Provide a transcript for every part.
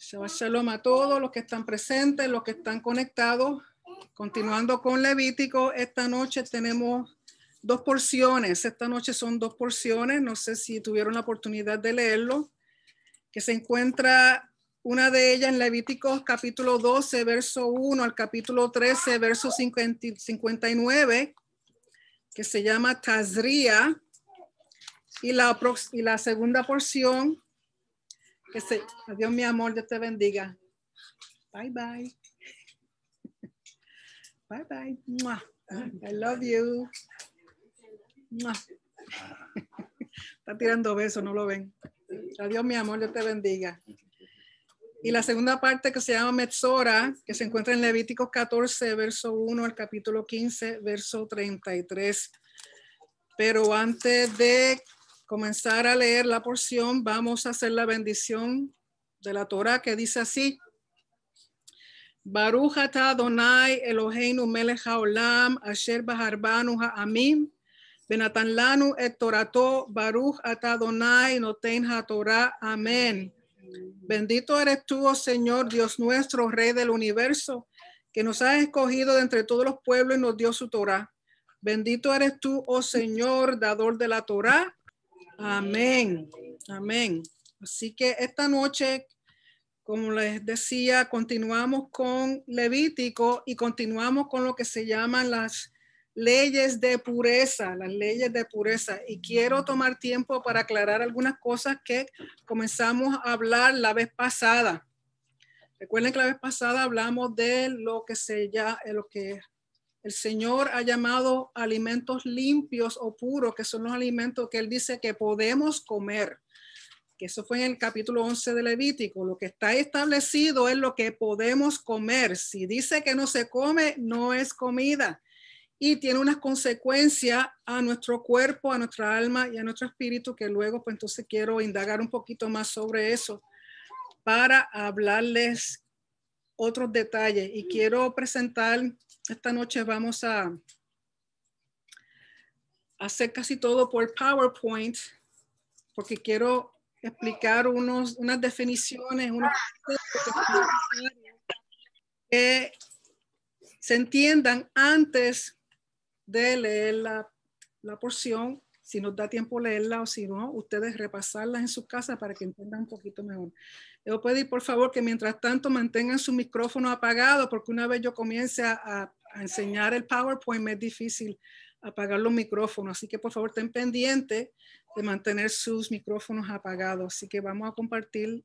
Shabbat Shalom a todos los que están presentes, los que están conectados. Continuando con Levítico, esta noche tenemos dos porciones. Esta noche son dos porciones. No sé si tuvieron la oportunidad de leerlo. Que se encuentra una de ellas en Levítico capítulo 12, verso 1 al capítulo 13, verso 59, que se llama Tazria. Y la segunda porción, adiós mi amor, Dios te bendiga. Bye bye. Bye bye. Mwah. I love you. Mwah. Está tirando besos, no lo ven. Adiós mi amor, Dios te bendiga. Y la segunda parte que se llama Metzora, que se encuentra en Levíticos 14, verso 1 al capítulo 15, verso 33. Pero antes de comenzar a leer la porción, vamos a hacer la bendición de la Torah, que dice así: Baruch atah Adonai Eloheinu melech haolam asher baharbanu ha'amim benatan lanu et torato Baruch atah Adonai noten haTorah. Amén. Bendito eres tú, oh Señor, Dios nuestro, Rey del universo, que nos has escogido de entre todos los pueblos y nos dio su Torah. Bendito eres tú, oh Señor, dador de la Torah. Amén. Amén. Así que esta noche, como les decía, continuamos con Levítico y continuamos con lo que se llaman las leyes de pureza, las leyes de pureza. Y quiero tomar tiempo para aclarar algunas cosas que comenzamos a hablar la vez pasada. Recuerden que la vez pasada hablamos de lo que el Señor ha llamado alimentos limpios o puros, que son los alimentos que Él dice que podemos comer. Que eso fue en el capítulo 11 de Levítico. Lo que está establecido es lo que podemos comer. Si dice que no se come, no es comida. Y tiene unas consecuencias a nuestro cuerpo, a nuestra alma y a nuestro espíritu, que luego pues entonces quiero indagar un poquito más sobre eso para hablarles otros detalles. Y quiero presentar, esta noche vamos a hacer casi todo por PowerPoint, porque quiero explicar unas definiciones, unos que se entiendan antes de leer la porción, si nos da tiempo leerla o si no, ustedes repasarla en su casa para que entiendan un poquito mejor. Les voy a pedir por favor que mientras tanto mantengan su micrófono apagado, porque una vez yo comience a enseñar el PowerPoint me es difícil apagar los micrófonos, así que por favor estén pendientes de mantener sus micrófonos apagados. Así que vamos a compartir.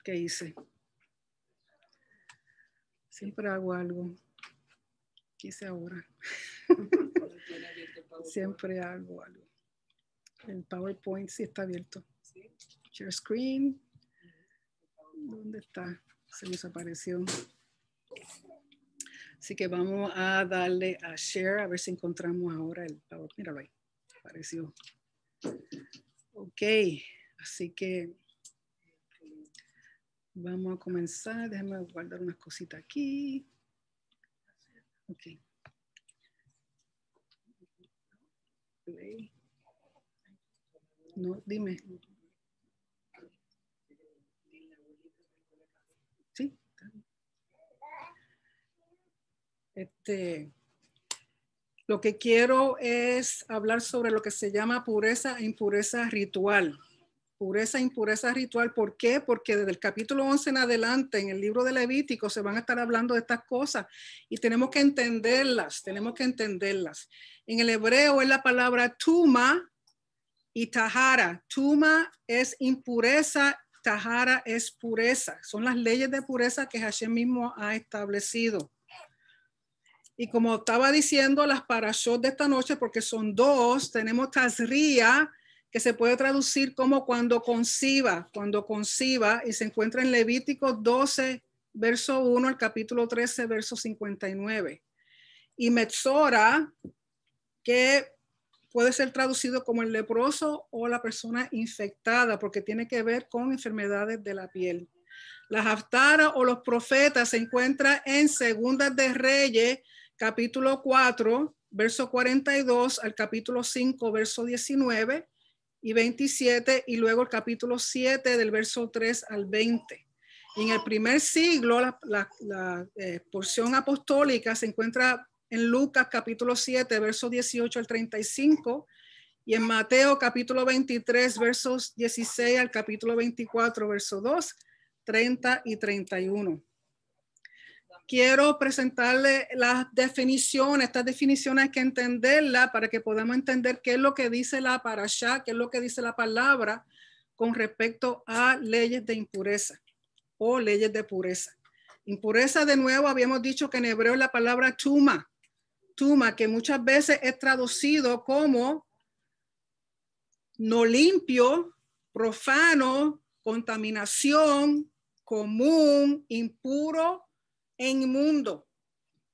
¿Qué hice? Siempre hago algo. ¿Qué hice ahora? Siempre hago algo. El PowerPoint sí está abierto. Share screen. ¿Dónde está? Se desapareció. Así que vamos a darle a share a ver si encontramos ahora el PowerPoint. Míralo ahí. Apareció. Ok. Así que vamos a comenzar. Déjenme guardar unas cositas aquí. Ok. No, dime. Sí. Lo que quiero es hablar sobre lo que se llama pureza e impureza ritual. Pureza e impureza ritual. ¿Por qué? Porque desde el capítulo 11 en adelante, en el libro de Levítico, se van a estar hablando de estas cosas y tenemos que entenderlas, En el hebreo es la palabra tuma y tahara. Tuma es impureza, tahara es pureza. Son las leyes de pureza que Hashem mismo ha establecido. Y como estaba diciendo, las parashot de esta noche, porque son dos, tenemos Tazria, que se puede traducir como cuando conciba, y se encuentra en Levítico 12, verso 1, al capítulo 13, verso 59. Y Metzora, que puede ser traducido como el leproso o la persona infectada, porque tiene que ver con enfermedades de la piel. Las Haftarah o los profetas se encuentran en Segundas de Reyes, capítulo 4, verso 42, al capítulo 5, verso 19, y 27, y luego el capítulo 7 del verso 3 al 20. Y en el primer siglo, la porción apostólica se encuentra en Lucas capítulo 7, versos 18 al 35, y en Mateo capítulo 23, versos 16 al capítulo 24, versos 2, 30 y 31. Quiero presentarle las definiciones. Estas definiciones hay que entenderlas para que podamos entender qué es lo que dice la parashá, qué es lo que dice la palabra con respecto a leyes de impureza o leyes de pureza. Impureza, de nuevo, habíamos dicho que en hebreo es la palabra tuma, que muchas veces es traducido como no limpio, profano, contaminación, común, impuro e inmundo.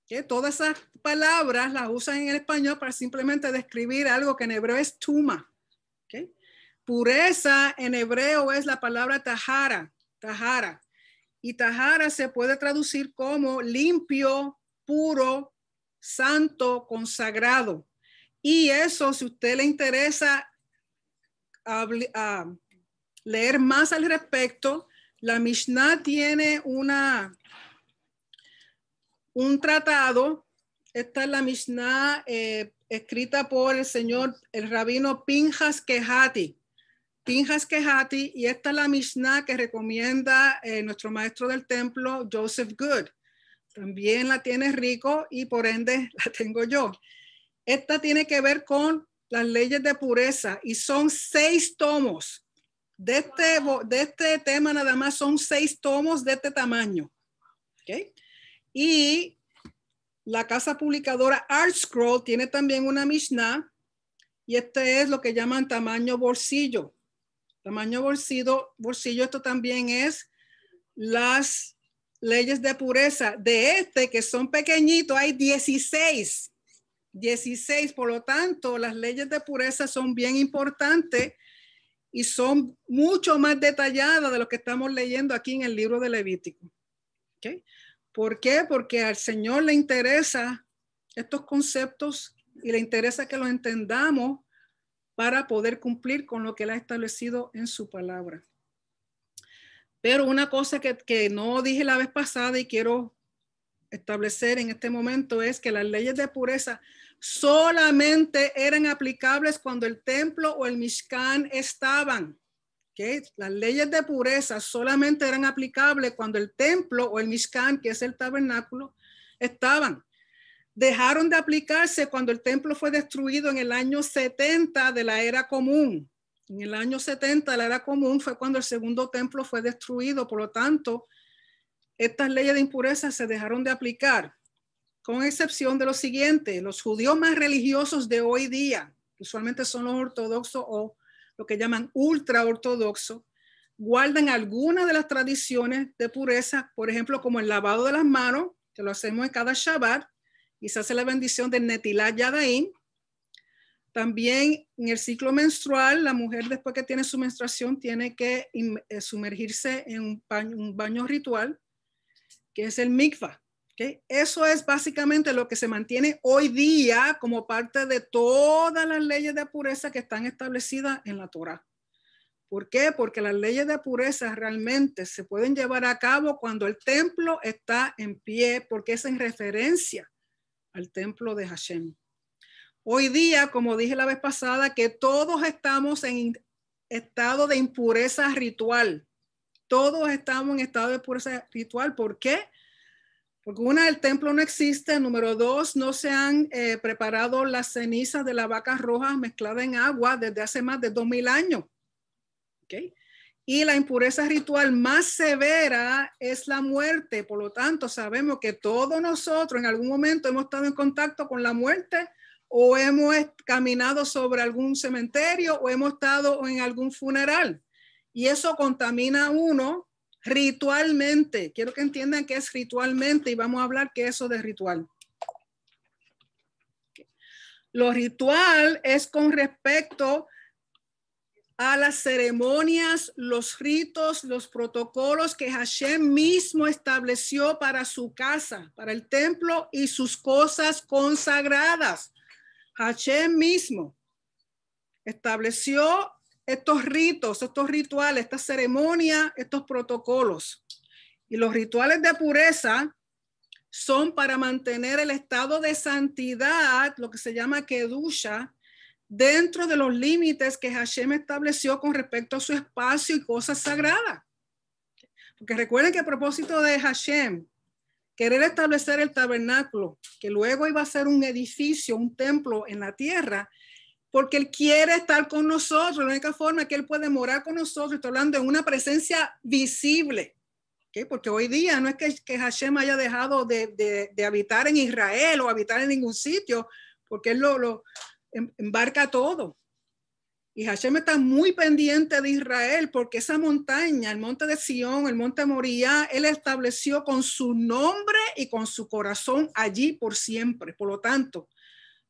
¿Okay? Todas esas palabras las usan en el español para simplemente describir algo que en hebreo es tuma. ¿Okay? Pureza en hebreo es la palabra tahara. Y tahara se puede traducir como limpio, puro, santo, consagrado. Y eso, si a usted le interesa leer más al respecto, la Mishnah tiene un tratado. Esta es la Mishnah escrita por el rabino Pinhas Kehati. Y esta es la Mishnah que recomienda nuestro maestro del templo, Joseph Good. También la tiene Rico y por ende la tengo yo. Esta tiene que ver con las leyes de pureza y son 6 tomos. De este tema nada más son 6 tomos de este tamaño. ¿Okay? Y la casa publicadora ArtScroll tiene también una Mishnah y este es lo que llaman tamaño bolsillo. Tamaño bolsillo, esto también es las leyes de pureza. De este, que son pequeñitos, hay 16. Por lo tanto, las leyes de pureza son bien importantes y son mucho más detalladas de lo que estamos leyendo aquí en el libro de Levítico. ¿Okay? ¿Por qué? Porque al Señor le interesa estos conceptos y le interesa que los entendamos para poder cumplir con lo que Él ha establecido en su palabra. Pero una cosa que no dije la vez pasada y quiero establecer en este momento es que las leyes de pureza solamente eran aplicables cuando el templo o el Mishkan estaban. ¿Okay? Las leyes de pureza solamente eran aplicables cuando el templo o el Mishkan, que es el tabernáculo, estaban. Dejaron de aplicarse cuando el templo fue destruido en el año 70 de la era común. En el año 70 de la era común fue cuando el segundo templo fue destruido. Por lo tanto, estas leyes de impureza se dejaron de aplicar, con excepción de lo siguiente: los judíos más religiosos de hoy día, que usualmente son los ortodoxos o lo que llaman ultra ortodoxos, guardan algunas de las tradiciones de pureza, por ejemplo, como el lavado de las manos, que lo hacemos en cada Shabbat, y se hace la bendición del Netilat Yadayim. También en el ciclo menstrual, la mujer después que tiene su menstruación tiene que sumergirse en un baño ritual, que es el mikvah. ¿Okay? Eso es básicamente lo que se mantiene hoy día como parte de todas las leyes de pureza que están establecidas en la Torá. ¿Por qué? Porque las leyes de pureza realmente se pueden llevar a cabo cuando el templo está en pie, porque es en referencia al templo de Hashem. Hoy día, como dije la vez pasada, que todos estamos en estado de impureza ritual. Todos estamos en estado de pureza ritual. ¿Por qué? Porque una, el templo no existe. Número 2, no se han preparado las cenizas de la vaca roja mezcladas en agua desde hace más de 2000 años. ¿Okay? Y la impureza ritual más severa es la muerte. Por lo tanto, sabemos que todos nosotros en algún momento hemos estado en contacto con la muerte, o hemos caminado sobre algún cementerio, o hemos estado en algún funeral. Y eso contamina a uno ritualmente. Quiero que entiendan que es ritualmente y vamos a hablar qué es eso de ritual. Lo ritual es con respecto a las ceremonias, los ritos, los protocolos que Hashem mismo estableció para su casa, para el templo y sus cosas consagradas. Hashem mismo estableció estos ritos, estos rituales, estas ceremonias, estos protocolos. Y los rituales de pureza son para mantener el estado de santidad, lo que se llama kedusha, dentro de los límites que Hashem estableció con respecto a su espacio y cosas sagradas. Porque recuerden que a propósito de Hashem, querer establecer el tabernáculo, que luego iba a ser un edificio, un templo en la tierra, porque Él quiere estar con nosotros. La única forma que Él puede morar con nosotros, estoy hablando de una presencia visible. ¿Okay? Porque hoy día no es que Hashem haya dejado de habitar en Israel o habitar en ningún sitio, porque Él lo embarca todo. Y Hashem está muy pendiente de Israel porque esa montaña, el monte de Sión, el monte Moría, Él estableció con su nombre y con su corazón allí por siempre. Por lo tanto,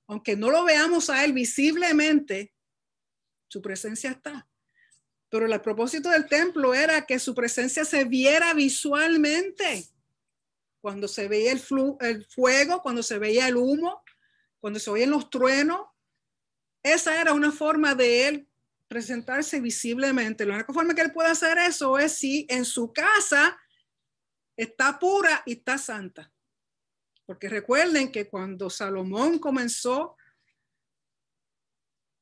aunque no lo veamos a Él visiblemente, su presencia está. Pero el propósito del templo era que su presencia se viera visualmente. Cuando se veía el fuego, cuando se veía el humo, cuando se oían los truenos, esa era una forma de Él presentarse visiblemente. La única forma que Él puede hacer eso es si en su casa está pura y está santa. Porque recuerden que cuando Salomón comenzó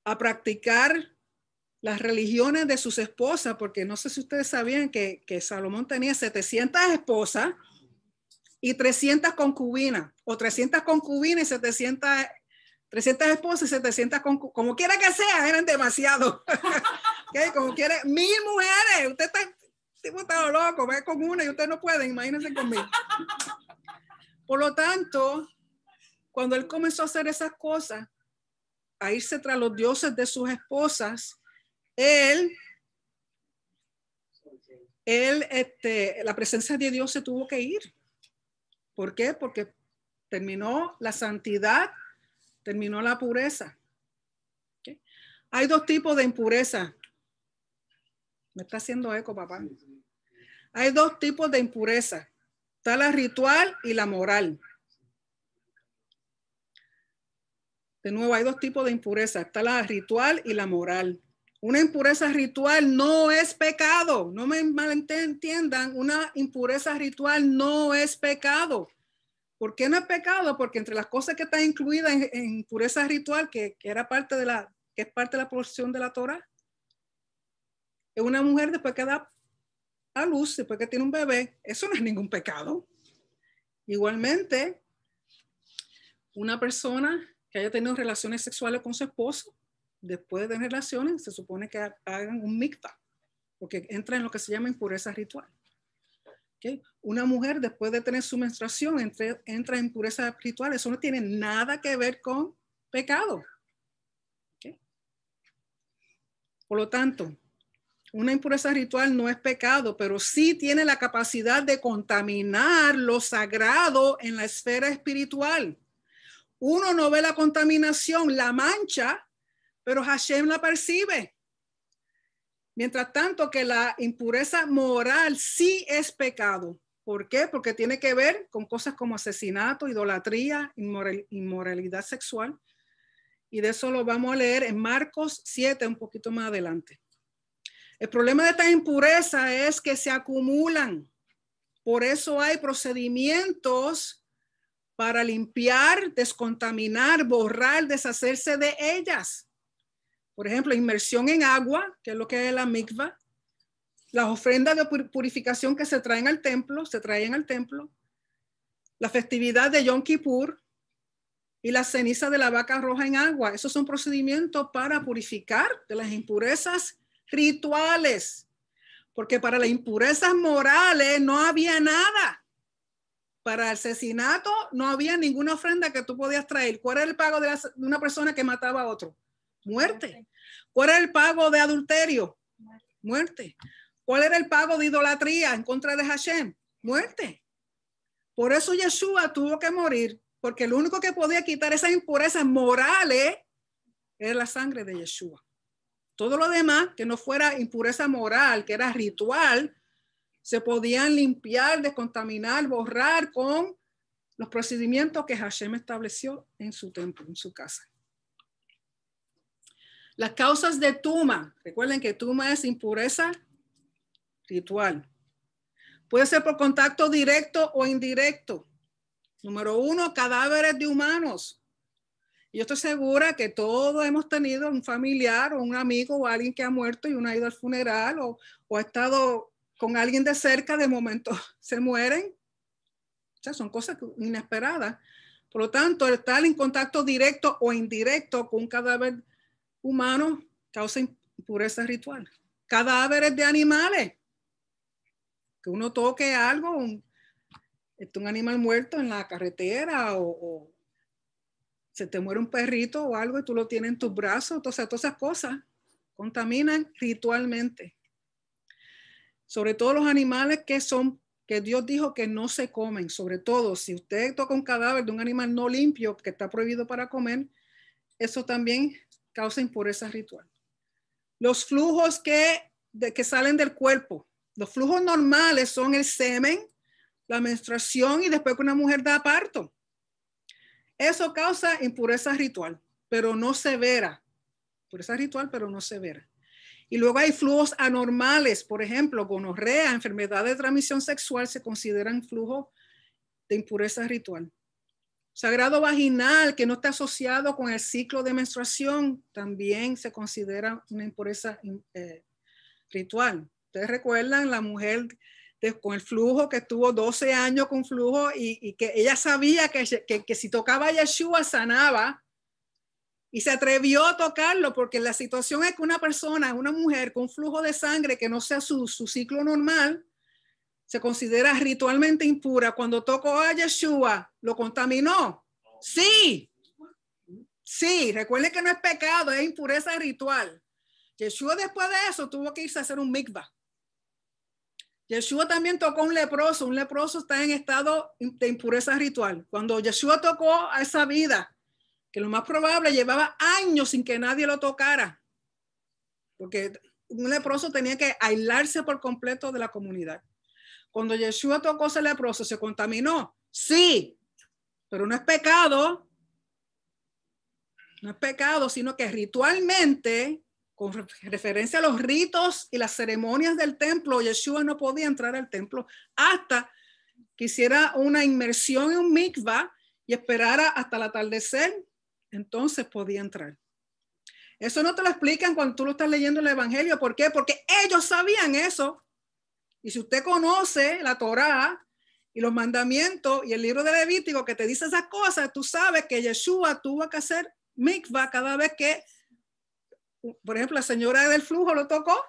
a practicar las religiones de sus esposas, porque no sé si ustedes sabían que Salomón tenía 700 esposas y 300 concubinas, o 300 concubinas y 300 esposas y 700 concubinas, como quiera que sea, eran demasiado. ¿Okay? Como quiera, 1000 mujeres, usted está loco, ve con una y usted no puede, imagínense conmigo. Por lo tanto, cuando él comenzó a hacer esas cosas, a irse tras los dioses de sus esposas, la presencia de Dios se tuvo que ir. ¿Por qué? Porque terminó la santidad, terminó la pureza. ¿Okay? Hay dos tipos de impureza. Me está haciendo eco, papá. Hay dos tipos de impureza. Está la ritual y la moral. De nuevo, hay dos tipos de impureza. Está la ritual y la moral. Una impureza ritual no es pecado. No me malentiendan. Una impureza ritual no es pecado. ¿Por qué no es pecado? Porque entre las cosas que están incluidas en impureza ritual, que era parte de que es parte de la porción de la Torah, es una mujer después que da a luz, después que tiene un bebé, eso no es ningún pecado. Igualmente, una persona que haya tenido relaciones sexuales con su esposo, después de tener relaciones, se supone que hagan un mikvah, porque entra en lo que se llama impureza ritual. ¿Okay? Una mujer después de tener su menstruación entra en impureza ritual. Eso no tiene nada que ver con pecado. ¿Okay? Por lo tanto, una impureza ritual no es pecado, pero sí tiene la capacidad de contaminar lo sagrado en la esfera espiritual. Uno no ve la contaminación, la mancha, pero Hashem la percibe. Mientras tanto que la impureza moral sí es pecado. ¿Por qué? Porque tiene que ver con cosas como asesinato, idolatría, inmoralidad sexual. Y de eso lo vamos a leer en Marcos 7, un poquito más adelante. El problema de esta impureza es que se acumulan. Por eso hay procedimientos para limpiar, descontaminar, borrar, deshacerse de ellas. Por ejemplo, inmersión en agua, que es lo que es la mikvah, las ofrendas de purificación que se traen al templo, la festividad de Yom Kippur y la ceniza de la vaca roja en agua. Esos son procedimientos para purificar de las impurezas rituales, porque para las impurezas morales no había nada. Para el asesinato no había ninguna ofrenda que tú podías traer. ¿Cuál era el pago de una persona que mataba a otro? Muerte. ¿Cuál era el pago de adulterio? Muerte. ¿Cuál era el pago de idolatría en contra de Hashem? Muerte. Por eso Yeshua tuvo que morir, porque lo único que podía quitar esas impurezas morales era la sangre de Yeshua. Todo lo demás, que no fuera impureza moral, que era ritual, se podían limpiar, descontaminar, borrar con los procedimientos que Hashem estableció en su templo, en su casa. Las causas de tuma. Recuerden que tuma es impureza ritual. Puede ser por contacto directo o indirecto. Número 1, cadáveres de humanos. Yo estoy segura que todos hemos tenido un familiar o un amigo o alguien que ha muerto y uno ha ido al funeral o ha estado con alguien de cerca, de momento se mueren. O sea, son cosas inesperadas. Por lo tanto, estar en contacto directo o indirecto con un cadáver humano causa impureza ritual. Cadáveres de animales. Que uno toque algo, un animal muerto en la carretera o se te muere un perrito o algo y tú lo tienes en tus brazos. Entonces, todas esas cosas contaminan ritualmente. Sobre todo los animales que Dios dijo que no se comen. Sobre todo, si usted toca un cadáver de un animal no limpio que está prohibido para comer, eso también causa impureza ritual. Los flujos que salen del cuerpo. Los flujos normales son el semen, la menstruación y después que una mujer da parto. Eso causa impureza ritual, pero no severa. Impureza ritual, pero no severa. Y luego hay flujos anormales, por ejemplo, gonorrea, enfermedades de transmisión sexual se consideran flujos de impureza ritual. Sagrado vaginal que no está asociado con el ciclo de menstruación también se considera una impureza ritual. Ustedes recuerdan la mujer con el flujo que estuvo 12 años con flujo y que ella sabía que si tocaba a Yeshua sanaba y se atrevió a tocarlo porque la situación es que una mujer con flujo de sangre que no sea su ciclo normal se considera ritualmente impura. Cuando tocó a Yeshua, ¿lo contaminó? Sí. Sí, recuerden que no es pecado, es impureza ritual. Yeshua después de eso tuvo que irse a hacer un mikvah. Yeshua también tocó un leproso está en estado de impureza ritual. Cuando Yeshua tocó a esa vida, que lo más probable llevaba años sin que nadie lo tocara, porque un leproso tenía que aislarse por completo de la comunidad. Cuando Yeshua tocó a ese leproso, ¿se contaminó? Sí, pero no es pecado. No es pecado, sino que ritualmente, con referencia a los ritos y las ceremonias del templo, Yeshua no podía entrar al templo hasta que hiciera una inmersión en un mikvah y esperara hasta el atardecer, entonces podía entrar. Eso no te lo explican cuando tú lo estás leyendo el Evangelio. ¿Por qué? Porque ellos sabían eso. Y si usted conoce la Torá y los mandamientos y el libro de Levítico que te dice esas cosas, tú sabes que Yeshua tuvo que hacer mikvah cada vez que, por ejemplo, la señora del flujo lo tocó.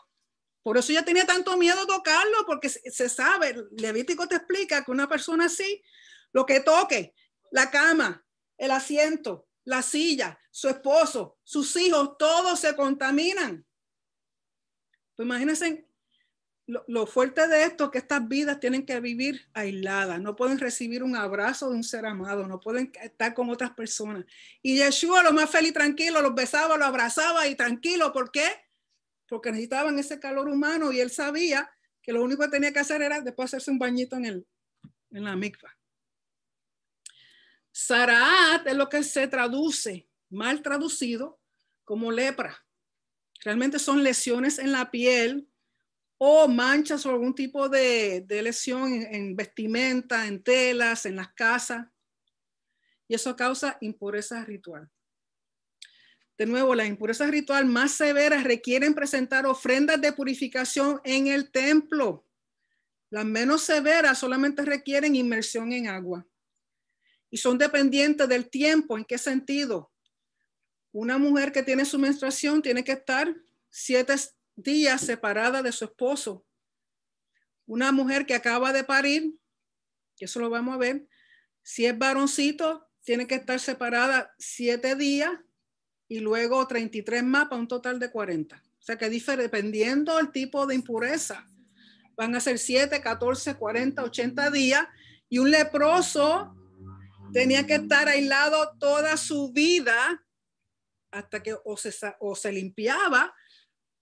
Por eso ella tenía tanto miedo tocarlo, porque se sabe, Levítico te explica que una persona así, lo que toque, la cama, el asiento, la silla, su esposo, sus hijos, todos se contaminan. Pues imagínense lo fuerte de esto, que estas vidas tienen que vivir aisladas, no pueden recibir un abrazo de un ser amado, no pueden estar con otras personas. Y Yeshua, lo más feliz, tranquilo, los besaba, los abrazaba y tranquilo. ¿Por qué? Porque necesitaban ese calor humano y él sabía que lo único que tenía que hacer era después hacerse un bañito en la mikvah. Saraat es lo que se traduce, mal traducido, como lepra. Realmente son lesiones en la piel o manchas o algún tipo de lesión en vestimenta, en telas, en las casas. Y eso causa impureza ritual. De nuevo, las impurezas ritual más severas requieren presentar ofrendas de purificación en el templo. Las menos severas solamente requieren inmersión en agua. Y son dependientes del tiempo. ¿En qué sentido? Una mujer que tiene su menstruación tiene que estar 7 días separada de su esposo. Una mujer que acaba de parir, que eso lo vamos a ver, si es varoncito, tiene que estar separada 7 días y luego 33 más para un total de 40. O sea que dependiendo del tipo de impureza, van a ser 7, 14, 40, 80 días. Y un leproso tenía que estar aislado toda su vida hasta que o se limpiaba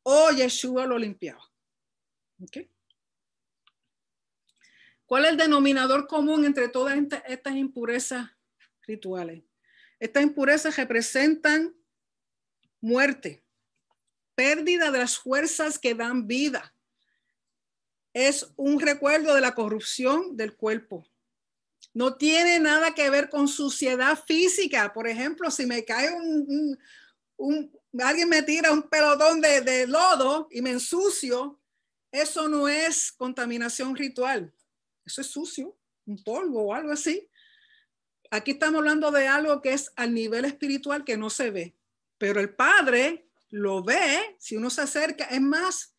o Yeshua lo limpiaba. ¿Okay? ¿Cuál es el denominador común entre todas estas impurezas rituales? Estas impurezas representan muerte. pérdida de las fuerzas que dan vida. Es un recuerdo de la corrupción del cuerpo. No tiene nada que ver con suciedad física. Por ejemplo, si me cae alguien me tira un pelotón de lodo y me ensucio, eso no es contaminación ritual. Eso es sucio, un polvo o algo así. Aquí estamos hablando de algo que es al nivel espiritual que no se ve, pero el Padre lo ve si uno se acerca. Es más,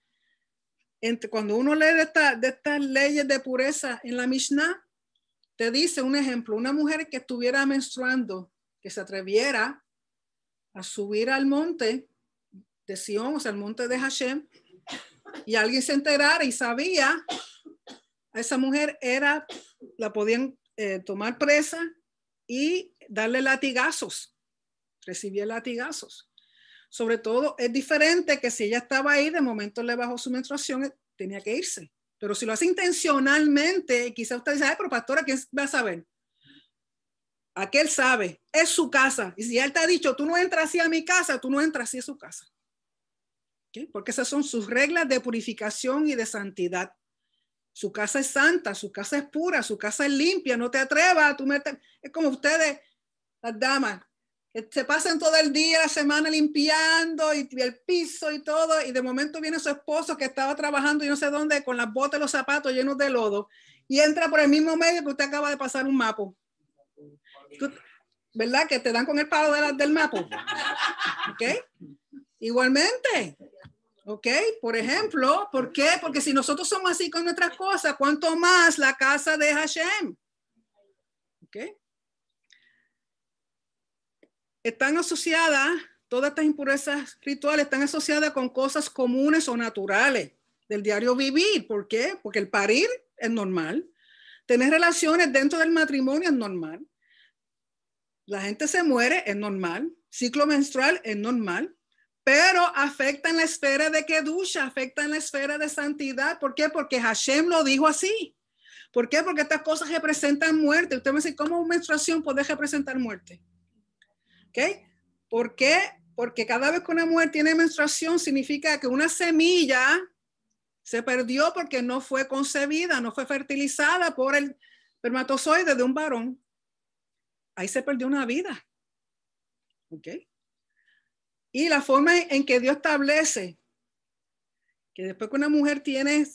cuando uno lee de estas leyes de pureza en la Mishnah, te dice un ejemplo, una mujer que estuviera menstruando, que se atreviera a subir al monte de Sion, o sea, al monte de Hashem, y alguien se enterara y sabía, a esa mujer la podían tomar presa y darle latigazos, recibía latigazos. Sobre todo es diferente que si ella estaba ahí, de momento le bajó su menstruación, tenía que irse. Pero si lo hace intencionalmente, quizás usted dice, ay, pero pastora, ¿quién va a saber? Aquel sabe, es su casa. Y si él te ha dicho, tú no entras así a mi casa, tú no entras así a su casa. ¿Okay? Porque esas son sus reglas de purificación y de santidad. Su casa es santa, su casa es pura, su casa es limpia, no te atrevas. Es como ustedes, las damas, que se pasan todo el día, la semana limpiando y el piso y todo, y de momento viene su esposo que estaba trabajando y no sé dónde, con las botas y los zapatos llenos de lodo, y entra por el mismo medio que usted acaba de pasar un mapo. ¿Verdad? Que te dan con el palo del mapo. ¿Ok? Igualmente. ¿Ok? Por ejemplo, ¿por qué? Porque si nosotros somos así con nuestras cosas, ¿cuánto más la casa de Hashem? ¿Ok? Están asociadas, todas estas impurezas rituales están asociadas con cosas comunes o naturales del diario vivir. ¿Por qué? Porque el parir es normal. Tener relaciones dentro del matrimonio es normal. La gente se muere, es normal. Ciclo menstrual es normal. Pero afecta en la esfera de Kedusha, afecta en la esfera de santidad. ¿Por qué? Porque Hashem lo dijo así. ¿Por qué? Porque estas cosas representan muerte. Usted me dice, ¿cómo una menstruación puede representar muerte? ¿Ok? ¿Por qué? Porque cada vez que una mujer tiene menstruación significa que una semilla se perdió porque no fue concebida, no fue fertilizada por el espermatozoide de un varón. Ahí se perdió una vida. ¿Ok? Y la forma en que Dios establece que después que una mujer tiene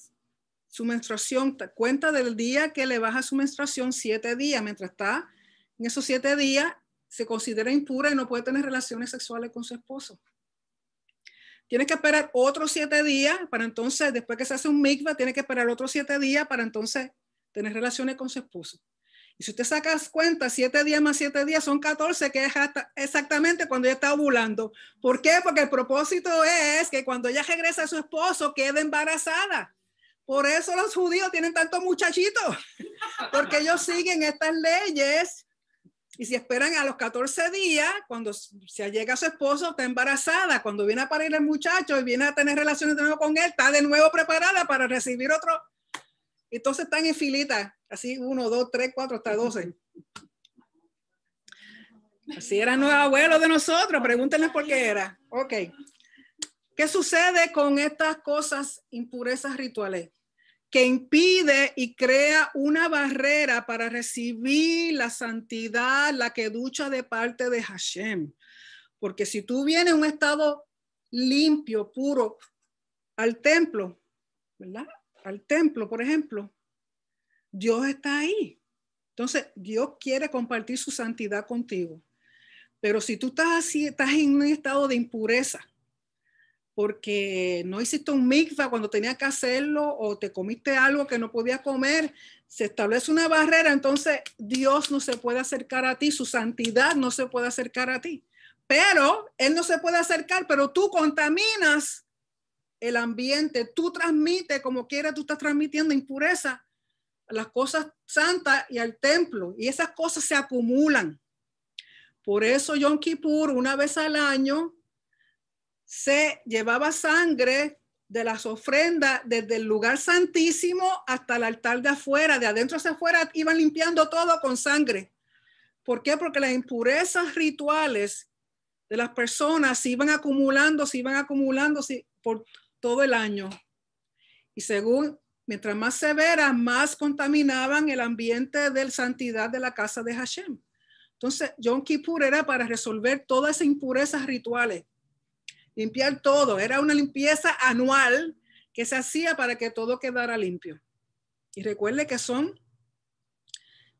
su menstruación, cuenta del día que le baja su menstruación 7 días. Mientras está en esos 7 días, se considera impura y no puede tener relaciones sexuales con su esposo. Tiene que esperar otros 7 días para entonces, después que se hace un mikvah, tiene que esperar otros 7 días para entonces tener relaciones con su esposo. Y si usted saca cuenta, 7 días más 7 días son 14, que es exactamente cuando ella está ovulando. ¿Por qué? Porque el propósito es que cuando ella regresa a su esposo, quede embarazada. Por eso los judíos tienen tantos muchachitos, porque ellos siguen estas leyes. Y si esperan a los 14 días, cuando se llega a su esposo, está embarazada. Cuando viene a parir el muchacho y viene a tener relaciones de nuevo con él, está de nuevo preparada para recibir otro. Entonces están en filita, así 1, 2, 3, 4, hasta 12. Así eran los abuelos de nosotros, pregúntenles por qué era. Ok. ¿Qué sucede con estas cosas, impurezas rituales? Que impide y crea una barrera para recibir la santidad, la keducha de parte de Hashem. Porque si tú vienes en un estado limpio, puro, al templo, ¿verdad? Al templo, por ejemplo, Dios está ahí. Entonces, Dios quiere compartir su santidad contigo. Pero si tú estás así, estás en un estado de impureza, porque no hiciste un mikvah cuando tenías que hacerlo o te comiste algo que no podías comer, se establece una barrera, entonces Dios no se puede acercar a ti, su santidad no se puede acercar a ti. Pero Él no se puede acercar, pero tú contaminas el ambiente, tú transmites como quieras, tú estás transmitiendo impureza a las cosas santas y al templo, y esas cosas se acumulan. Por eso Yom Kippur, una vez al año, se llevaba sangre de las ofrendas desde el lugar santísimo hasta el altar de afuera, de adentro hacia afuera, iban limpiando todo con sangre. ¿Por qué? Porque las impurezas rituales de las personas se iban acumulando por todo el año. Y según, mientras más severas, más contaminaban el ambiente de santidad de la casa de Hashem. Entonces, Yom Kippur era para resolver todas esas impurezas rituales, limpiar todo. Era una limpieza anual que se hacía para que todo quedara limpio. Y recuerde que son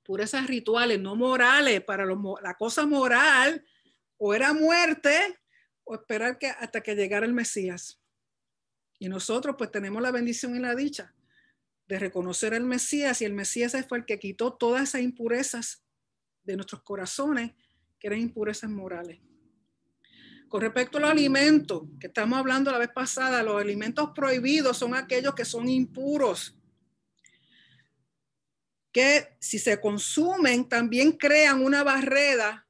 purezas rituales, no morales. Para la cosa moral, o era muerte o esperar hasta que llegara el Mesías. Y nosotros pues tenemos la bendición y la dicha de reconocer al Mesías, y el Mesías fue el que quitó todas esas impurezas de nuestros corazones, que eran impurezas morales. Con respecto a los alimentos, que estamos hablando la vez pasada, los alimentos prohibidos son aquellos que son impuros, que si se consumen también crean una barrera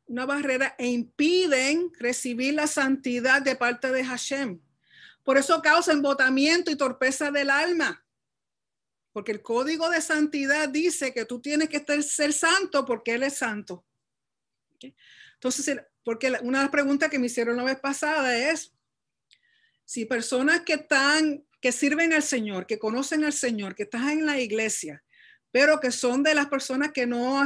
e impiden recibir la santidad de parte de Hashem. Por eso causa embotamiento y torpeza del alma. Porque el código de santidad dice que tú tienes que ser santo porque Él es santo. ¿Okay? Entonces, porque una de las preguntas que me hicieron la vez pasada es si personas que sirven al Señor, que conocen al Señor, que están en la iglesia, pero que son de las personas que no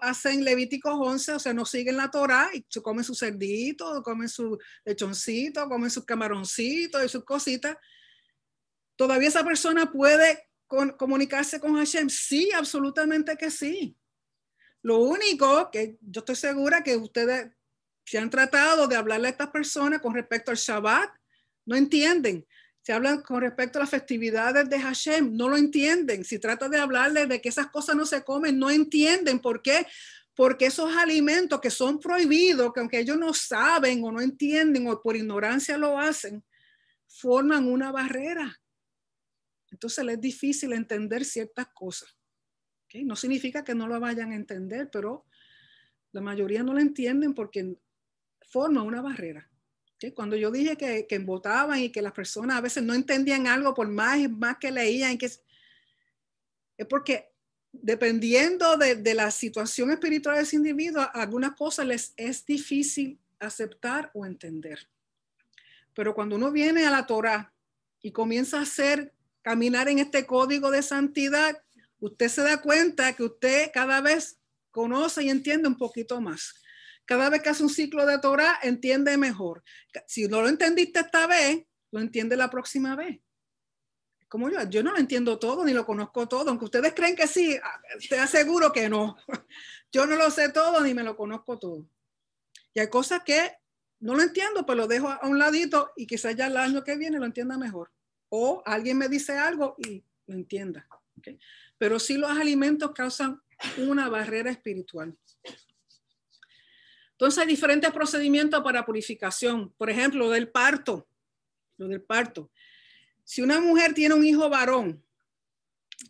hacen Levíticos 11, o sea, no siguen la Torá y comen su cerdito, comen su lechoncito, comen sus camaroncitos y sus cositas, ¿todavía esa persona puede comunicarse con Hashem? Sí, absolutamente que sí. Lo único que yo estoy segura que ustedes se han tratado de hablarle a estas personas con respecto al Shabbat, no entienden. Si hablan con respecto a las festividades de Hashem, no lo entienden. Si trata de hablarles de que esas cosas no se comen, no entienden. ¿Por qué? Porque esos alimentos que son prohibidos, que aunque ellos no saben o no entienden o por ignorancia lo hacen, forman una barrera. Entonces les es difícil entender ciertas cosas. ¿Okay? No significa que no lo vayan a entender, pero la mayoría no lo entienden porque forma una barrera. ¿Okay? Cuando yo dije que embotaban y que las personas a veces no entendían algo por más que leían, es porque dependiendo de la situación espiritual de ese individuo, algunas cosas les es difícil aceptar o entender. Pero cuando uno viene a la Torá y comienza a caminar en este código de santidad, usted se da cuenta que usted cada vez conoce y entiende un poquito más. Cada vez que hace un ciclo de Torá, entiende mejor. Si no lo entendiste esta vez, lo entiende la próxima vez. Como yo no lo entiendo todo, ni lo conozco todo. Aunque ustedes creen que sí, te aseguro que no. Yo no lo sé todo, ni me lo conozco todo. Y hay cosas que no lo entiendo, pero lo dejo a un ladito y quizás ya el año que viene lo entienda mejor. O alguien me dice algo y lo entienda. ¿Okay? Pero sí, los alimentos causan una barrera espiritual. Entonces hay diferentes procedimientos para purificación. Por ejemplo, lo del parto. Si una mujer tiene un hijo varón,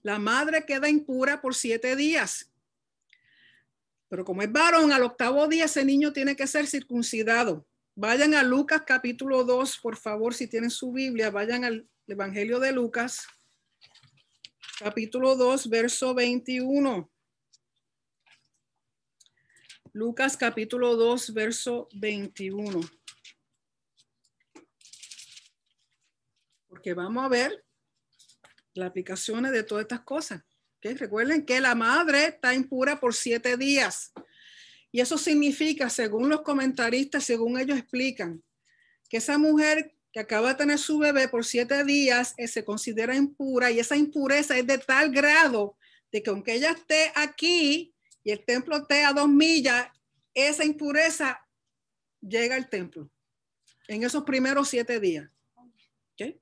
la madre queda impura por 7 días. Pero como es varón, al 8º día ese niño tiene que ser circuncidado. Vayan a Lucas capítulo 2, por favor, si tienen su Biblia, vayan al Evangelio de Lucas, capítulo 2, verso 21. Lucas capítulo 2, verso 21. Porque vamos a ver las aplicaciones de todas estas cosas. ¿Okay? Recuerden que la madre está impura por 7 días. Y eso significa, según los comentaristas, según ellos explican, que esa mujer que acaba de tener su bebé por 7 días se considera impura, y esa impureza es de tal grado de que aunque ella esté aquí y el templo esté a 2 millas, esa impureza llega al templo en esos primeros 7 días. ¿Okay?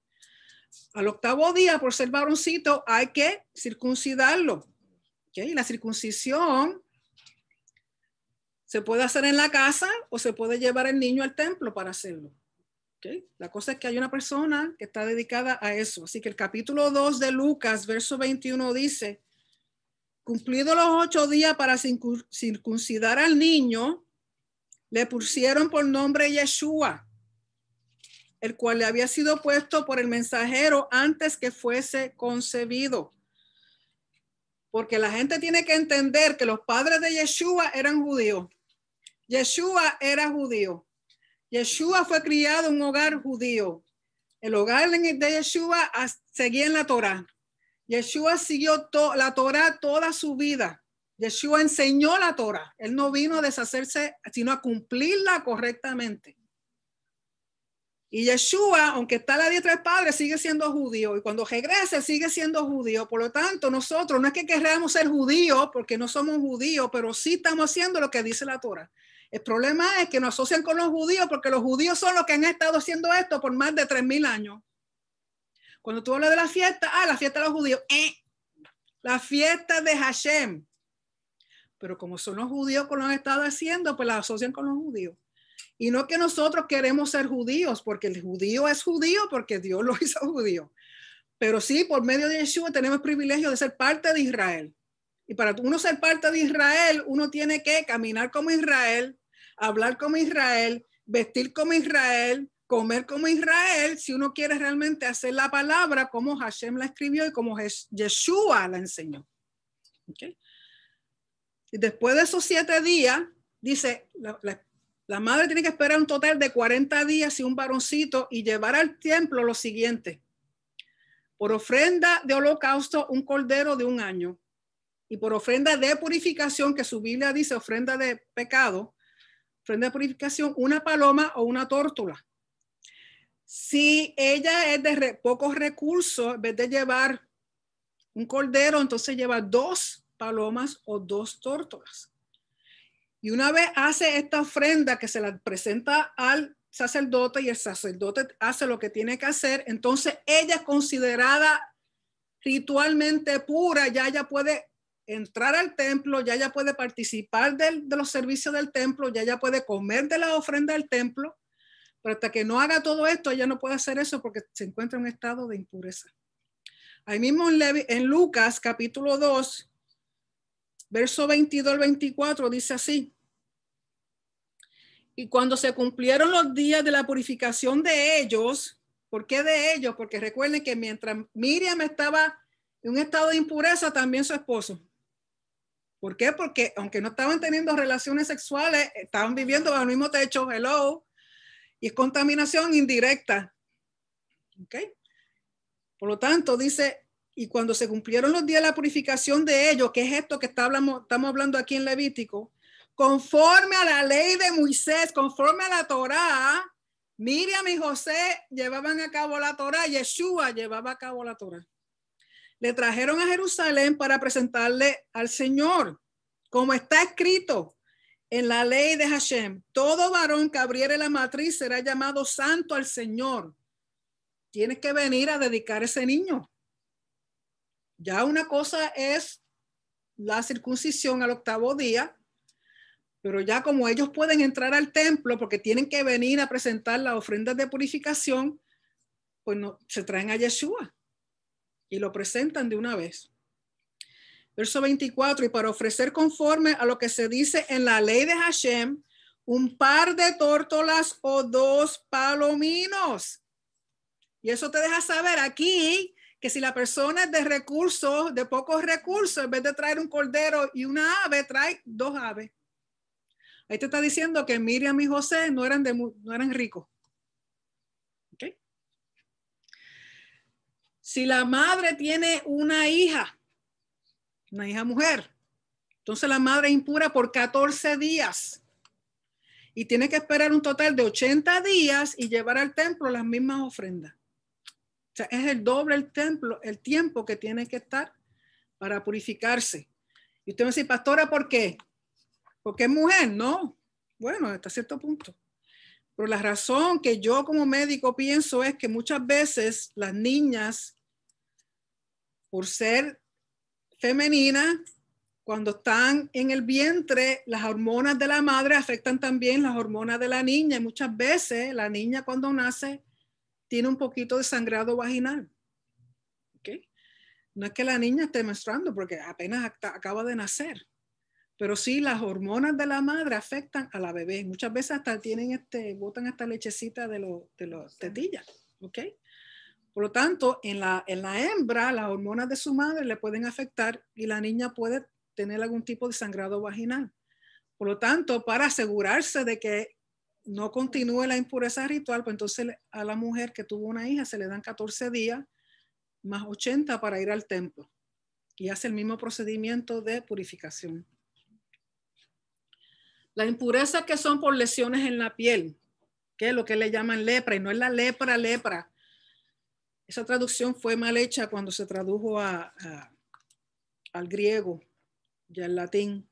Al 8º día, por ser varoncito, hay que circuncidarlo. ¿Okay? La circuncisión se puede hacer en la casa o se puede llevar el niño al templo para hacerlo. ¿Okay? La cosa es que hay una persona que está dedicada a eso. Así que el capítulo 2 de Lucas, verso 21 dice, cumplidos los 8 días para circuncidar al niño, le pusieron por nombre Yeshua, el cual le había sido puesto por el mensajero antes que fuese concebido. Porque la gente tiene que entender que los padres de Yeshua eran judíos. Yeshua era judío. Yeshua fue criado en un hogar judío. El hogar de Yeshua seguía en la Torá. Yeshua siguió la Torá toda su vida. Yeshua enseñó la Torá. Él no vino a deshacerse, sino a cumplirla correctamente. Y Yeshua, aunque está a la diestra del Padre, sigue siendo judío. Y cuando regrese, sigue siendo judío. Por lo tanto, nosotros no es que queramos ser judíos, porque no somos judíos, pero sí estamos haciendo lo que dice la Torá. El problema es que nos asocian con los judíos, porque los judíos son los que han estado haciendo esto por más de 3,000 años. Cuando tú hablas de la fiesta, la fiesta de los judíos, la fiesta de Hashem. Pero como son los judíos que lo han estado haciendo, pues la asocian con los judíos. Y no que nosotros queremos ser judíos, porque el judío es judío, porque Dios lo hizo judío. Pero sí, por medio de Yeshua tenemos el privilegio de ser parte de Israel. Y para uno ser parte de Israel, uno tiene que caminar como Israel, hablar como Israel, vestir como Israel, comer como Israel, si uno quiere realmente hacer la palabra como Hashem la escribió y como Yeshua la enseñó. ¿Okay? Y después de esos 7 días, dice, la madre tiene que esperar un total de 40 días y un varoncito y llevar al templo lo siguiente. Por ofrenda de holocausto, un cordero de 1 año. Y por ofrenda de purificación, que su Biblia dice ofrenda de pecado, ofrenda de purificación, una paloma o una tórtola. Si ella es de pocos recursos, en vez de llevar un cordero, entonces lleva 2 palomas o 2 tórtolas. Y una vez hace esta ofrenda que se la presenta al sacerdote y el sacerdote hace lo que tiene que hacer, entonces ella es considerada ritualmente pura, ya ella puede entrar al templo, ya ella puede participar de los servicios del templo, ya ella puede comer de la ofrenda del templo, pero hasta que no haga todo esto, ella no puede hacer eso porque se encuentra en un estado de impureza. Ahí mismo en Lucas capítulo 2, verso 22 al 24, dice así. Y cuando se cumplieron los días de la purificación de ellos, ¿por qué de ellos? Porque recuerden que mientras Miriam estaba en un estado de impureza, también su esposo. ¿Por qué? Porque aunque no estaban teniendo relaciones sexuales, estaban viviendo bajo el mismo techo, hello, y es contaminación indirecta. ¿Ok? Por lo tanto, dice, y cuando se cumplieron los días de la purificación de ellos, que es esto que estamos hablando aquí en Levítico, conforme a la ley de Moisés, conforme a la Torá, Miriam y José llevaban a cabo la Torá, Yeshua llevaba a cabo la Torá. Le trajeron a Jerusalén para presentarle al Señor, como está escrito en la ley de Hashem, todo varón que abriere la matriz será llamado santo al Señor. Tienes que venir a dedicar ese niño. Ya una cosa es la circuncisión al 8º día, pero ya como ellos pueden entrar al templo porque tienen que venir a presentar las ofrendas de purificación, pues no, se traen a Yeshua y lo presentan de una vez. Verso 24, y para ofrecer conforme a lo que se dice en la ley de Hashem, un par de tórtolas o 2 palominos. Y eso te deja saber aquí que si la persona es de recursos, de pocos recursos, en vez de traer un cordero y una ave, trae 2 aves. Ahí te está diciendo que Miriam y José no eran ricos. ¿Okay? Si la madre tiene una hija mujer, entonces la madre es impura por 14 días. Y tiene que esperar un total de 80 días y llevar al templo las mismas ofrendas. O sea, es el doble el tiempo que tiene que estar para purificarse. Y usted me dice, pastora, ¿por qué? ¿Porque es mujer? No. Bueno, hasta cierto punto. Pero la razón que yo como médico pienso es que muchas veces las niñas, por ser femeninas, cuando están en el vientre, las hormonas de la madre afectan también las hormonas de la niña. Y muchas veces la niña cuando nace tiene un poquito de sangrado vaginal. ¿Okay? No es que la niña esté menstruando porque apenas acaba de nacer. Pero sí, las hormonas de la madre afectan a la bebé. Muchas veces hasta botan esta lechecita de los tetillas. ¿Ok? Por lo tanto, en la hembra, las hormonas de su madre le pueden afectar y la niña puede tener algún tipo de sangrado vaginal. Por lo tanto, para asegurarse de que no continúe la impureza ritual, pues entonces a la mujer que tuvo una hija se le dan 14 días más 80 para ir al templo y hace el mismo procedimiento de purificación. Las impurezas que son por lesiones en la piel, que es lo que le llaman lepra, y no es la lepra. Esa traducción fue mal hecha cuando se tradujo al griego y al latín,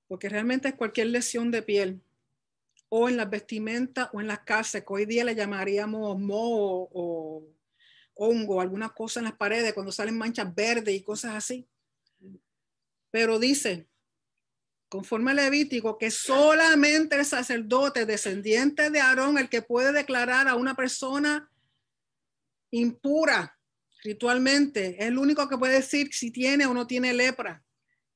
porque realmente es cualquier lesión de piel, o en las vestimentas o en las casas, que hoy día le llamaríamos moho o hongo, alguna cosa en las paredes, cuando salen manchas verdes y cosas así. Pero dice, conforme al Levítico, que solamente el sacerdote descendiente de Aarón, el que puede declarar a una persona impura ritualmente, es el único que puede decir si tiene o no tiene lepra.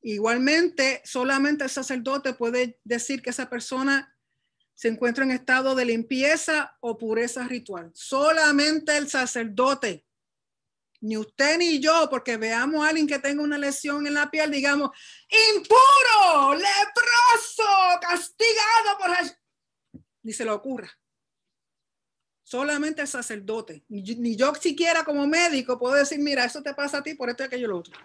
Igualmente, solamente el sacerdote puede decir que esa persona se encuentra en estado de limpieza o pureza ritual. Solamente el sacerdote. Ni usted ni yo, porque veamos a alguien que tenga una lesión en la piel, digamos, impuro, leproso, castigado por Hashem. Ni se le ocurra. Solamente el sacerdote. Ni yo siquiera como médico puedo decir, mira, eso te pasa a ti por esto y aquello lo otro.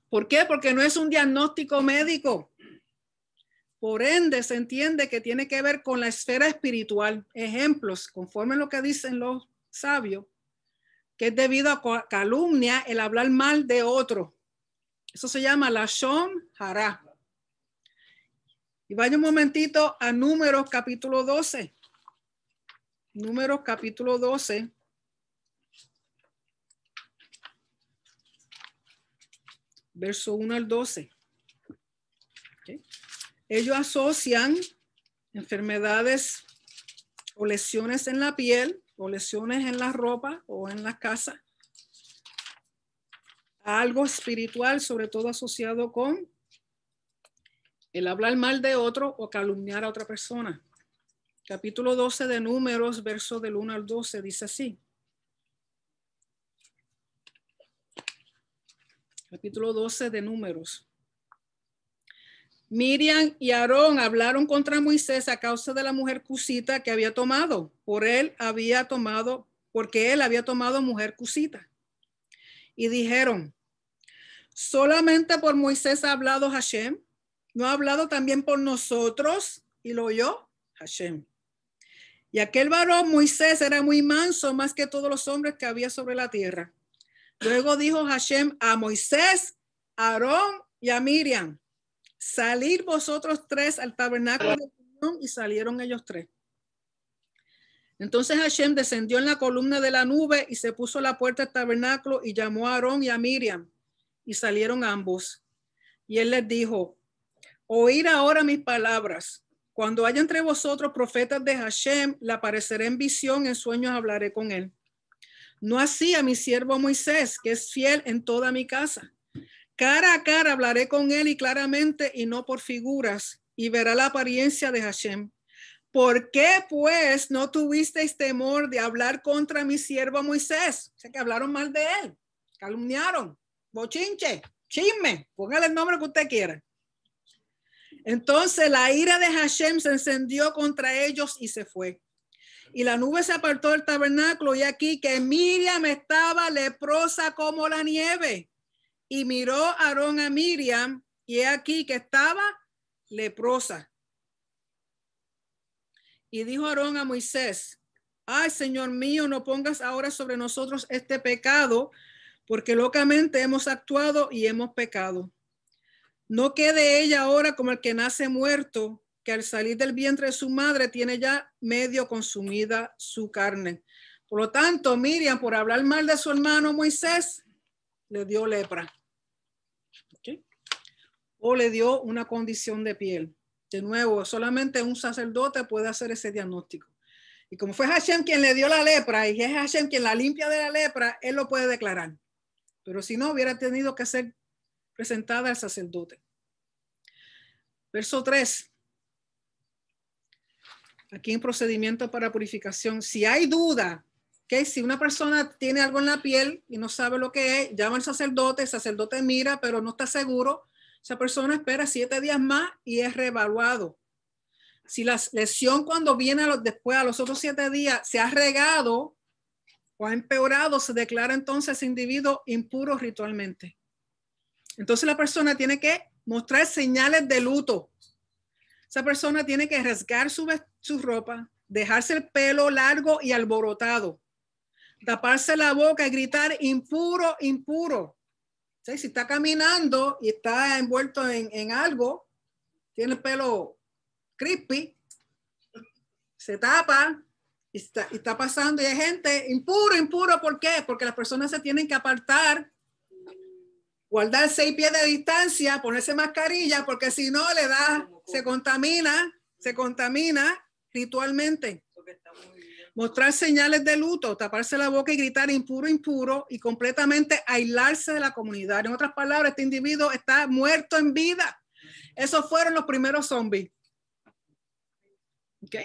¿Por qué? Porque no es un diagnóstico médico. Por ende, se entiende que tiene que ver con la esfera espiritual. Ejemplos, conforme a lo que dicen los sabios, que es debido a calumnia, el hablar mal de otro. Eso se llama lashon hara. Y vaya un momentito a Números capítulo 12. Números capítulo 12. Verso 1 al 12. ¿Okay? Ellos asocian enfermedades o lesiones en la piel o lesiones en la ropa o en la casa a algo espiritual, sobre todo asociado con el hablar mal de otro o calumniar a otra persona. Capítulo 12 de Números, verso del 1 al 12, dice así. Capítulo 12 de Números. Miriam y Aarón hablaron contra Moisés a causa de la mujer cusita que había tomado. Porque él había tomado mujer cusita. Y dijeron, solamente por Moisés ha hablado Hashem, ¿no ha hablado también por nosotros? Y lo oyó Hashem. Y aquel varón Moisés era muy manso, más que todos los hombres que había sobre la tierra. Luego dijo Hashem a Moisés, a Aarón y a Miriam, salid vosotros tres al tabernáculo de reunión, y salieron ellos tres. Entonces Hashem descendió en la columna de la nube y se puso a la puerta del tabernáculo y llamó a Aarón y a Miriam, y salieron ambos. Y él les dijo, oíd ahora mis palabras. Cuando haya entre vosotros profetas de Hashem, le apareceré en visión, en sueños hablaré con él. No así a mi siervo Moisés, que es fiel en toda mi casa. Cara a cara hablaré con él y claramente y no por figuras, y verá la apariencia de Hashem. ¿Por qué pues no tuvisteis temor de hablar contra mi siervo Moisés? O sea, que hablaron mal de él, calumniaron, bochinche, chisme, póngale el nombre que usted quiera. Entonces la ira de Hashem se encendió contra ellos y se fue. Y la nube se apartó del tabernáculo, y aquí que Miriam estaba leprosa como la nieve. Y miró Aarón a Miriam, y aquí que estaba leprosa. Y dijo Aarón a Moisés, ay, Señor mío, no pongas ahora sobre nosotros este pecado, porque locamente hemos actuado y hemos pecado. No quede ella ahora como el que nace muerto, que al salir del vientre de su madre tiene ya medio consumida su carne. Por lo tanto, Miriam, por hablar mal de su hermano Moisés, le dio lepra. ¿Okay? O le dio una condición de piel. De nuevo, solamente un sacerdote puede hacer ese diagnóstico. Y como fue Hashem quien le dio la lepra y es Hashem quien la limpia de la lepra, él lo puede declarar. Pero si no, hubiera tenido que ser presentada al sacerdote. Verso 3. Aquí en procedimiento para purificación, si hay duda, que si una persona tiene algo en la piel y no sabe lo que es, llama al sacerdote, el sacerdote mira, pero no está seguro, esa persona espera 7 días más y es reevaluado. Si la lesión cuando viene después a los otros 7 días se ha regado o ha empeorado, se declara entonces ese individuo impuro ritualmente. Entonces la persona tiene que mostrar señales de luto. Esa persona tiene que rasgar su ropa, dejarse el pelo largo y alborotado, taparse la boca y gritar impuro, impuro. ¿Sí? Si está caminando y está envuelto en algo, tiene el pelo crispy, se tapa y está pasando y hay gente impuro, impuro. ¿Por qué? Porque las personas se tienen que apartar, guardar 6 pies de distancia, ponerse mascarilla, porque si no le da, se contamina ritualmente. Mostrar señales de luto, taparse la boca y gritar impuro, impuro, y completamente aislarse de la comunidad. En otras palabras, este individuo está muerto en vida. Esos fueron los primeros zombies. ¿Ok?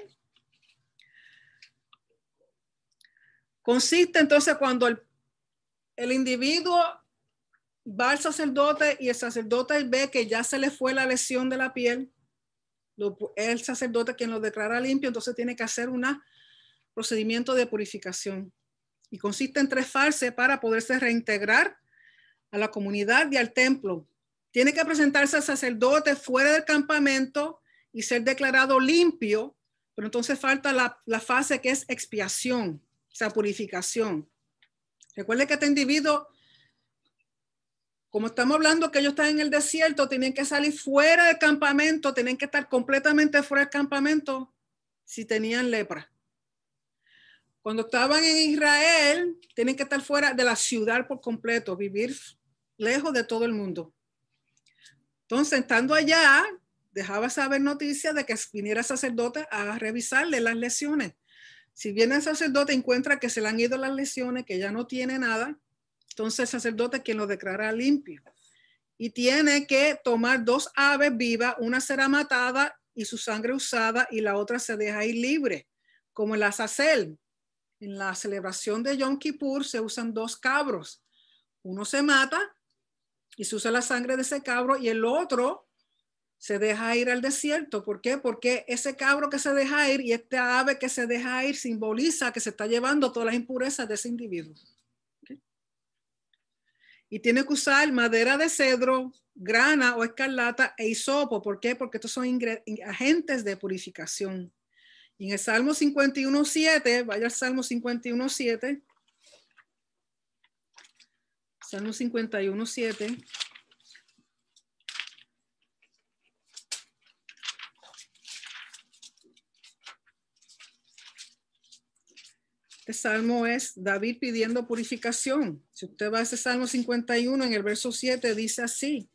Consiste entonces cuando el individuo va al sacerdote y el sacerdote ve que ya se le fue la lesión de la piel, el sacerdote quien lo declara limpio, entonces tiene que hacer un procedimiento de purificación y consiste en 3 fases para poderse reintegrar a la comunidad y al templo. Tiene que presentarse al sacerdote fuera del campamento y ser declarado limpio, pero entonces falta la fase que es expiación, o sea, purificación. Recuerde que este individuo, como estamos hablando que ellos están en el desierto, tienen que salir fuera del campamento, tienen que estar completamente fuera del campamento si tenían lepra. Cuando estaban en Israel, tienen que estar fuera de la ciudad por completo, vivir lejos de todo el mundo. Entonces, estando allá, dejaba saber noticias de que viniera el sacerdote a revisarle las lesiones. Si viene el sacerdote y encuentra que se le han ido las lesiones, que ya no tiene nada, entonces el sacerdote es quien lo declara limpio. Y tiene que tomar 2 aves vivas, una será matada y su sangre usada y la otra se deja ir libre, como el azazel. En la celebración de Yom Kippur se usan 2 cabros. Uno se mata y se usa la sangre de ese cabro y el otro se deja ir al desierto. ¿Por qué? Porque ese cabro que se deja ir y esta ave que se deja ir simboliza que se está llevando todas las impurezas de ese individuo. ¿Okay? Y tiene que usar madera de cedro, grana o escarlata e hisopo. ¿Por qué? Porque estos son agentes de purificación. Y en el Salmo 51:7, vaya al Salmo 51:7. Salmo 51:7. Este salmo es David pidiendo purificación. Si usted va a ese Salmo 51, en el verso 7 dice así: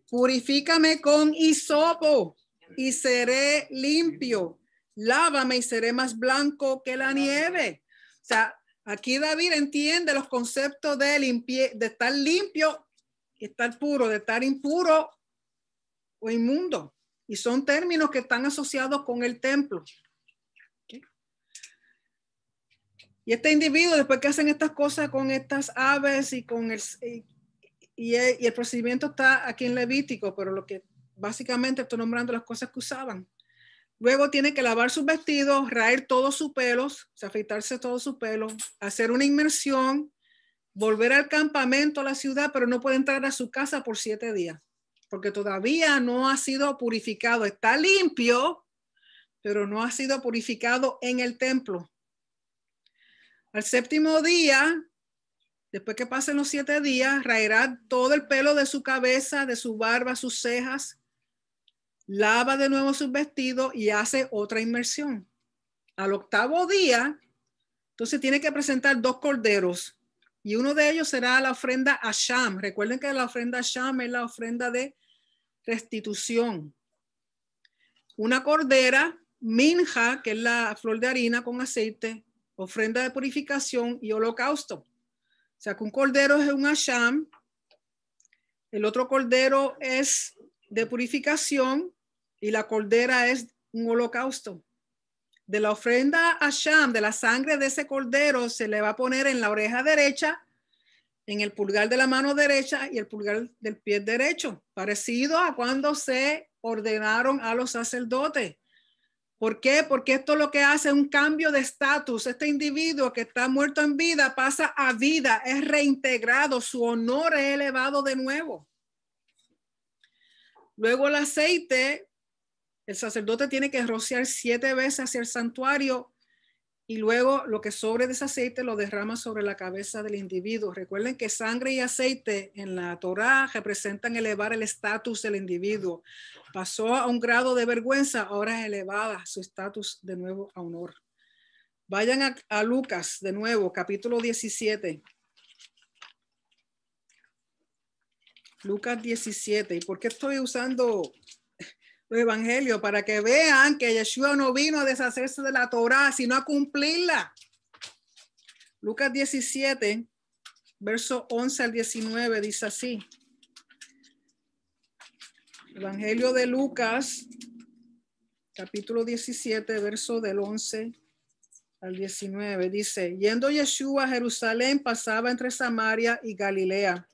purifícame con hisopo y seré limpio. Lávame y seré más blanco que la nieve. O sea, aquí David entiende los conceptos de estar limpio y estar puro, de estar impuro o inmundo. Y son términos que están asociados con el templo. ¿Okay? Y este individuo, después que hacen estas cosas con estas aves y con el procedimiento está aquí en Levítico, pero lo que básicamente estoy nombrando las cosas que usaban. Luego tiene que lavar sus vestidos, raer todos sus pelos, o sea, afeitarse todo su pelo, hacer una inmersión, volver al campamento, a la ciudad, pero no puede entrar a su casa por 7 días, porque todavía no ha sido purificado. Está limpio, pero no ha sido purificado en el templo. Al 7º día, después que pasen los 7 días, raerá todo el pelo de su cabeza, de su barba, sus cejas, lava de nuevo sus vestidos y hace otra inmersión. Al 8º día, entonces tiene que presentar 2 corderos y uno de ellos será la ofrenda Asham. Recuerden que la ofrenda Asham es la ofrenda de restitución. Una cordera, minja, que es la flor de harina con aceite, ofrenda de purificación y holocausto. O sea que un cordero es un Asham, el otro cordero es de purificación y la cordera es un holocausto. De la ofrenda Asham, de la sangre de ese cordero, se le va a poner en la oreja derecha, en el pulgar de la mano derecha y el pulgar del pie derecho, parecido a cuando se ordenaron a los sacerdotes. ¿Por qué? Porque esto lo que hace es un cambio de estatus. Este individuo que está muerto en vida pasa a vida, es reintegrado, su honor es elevado de nuevo. Luego el aceite, el sacerdote tiene que rociar 7 veces hacia el santuario y luego lo que sobre de ese aceite lo derrama sobre la cabeza del individuo. Recuerden que sangre y aceite en la Torá representan elevar el estatus del individuo. Pasó a un grado de vergüenza, ahora es elevada su estatus de nuevo a honor. Vayan a Lucas de nuevo, capítulo 17. Lucas 17. ¿Y por qué estoy usando los evangelios? Para que vean que Yeshua no vino a deshacerse de la Torá, sino a cumplirla. Lucas 17, verso 11 al 19, dice así. Evangelio de Lucas, capítulo 17, verso del 11 al 19, dice: yendo Yeshua a Jerusalén, pasaba entre Samaria y Galilea.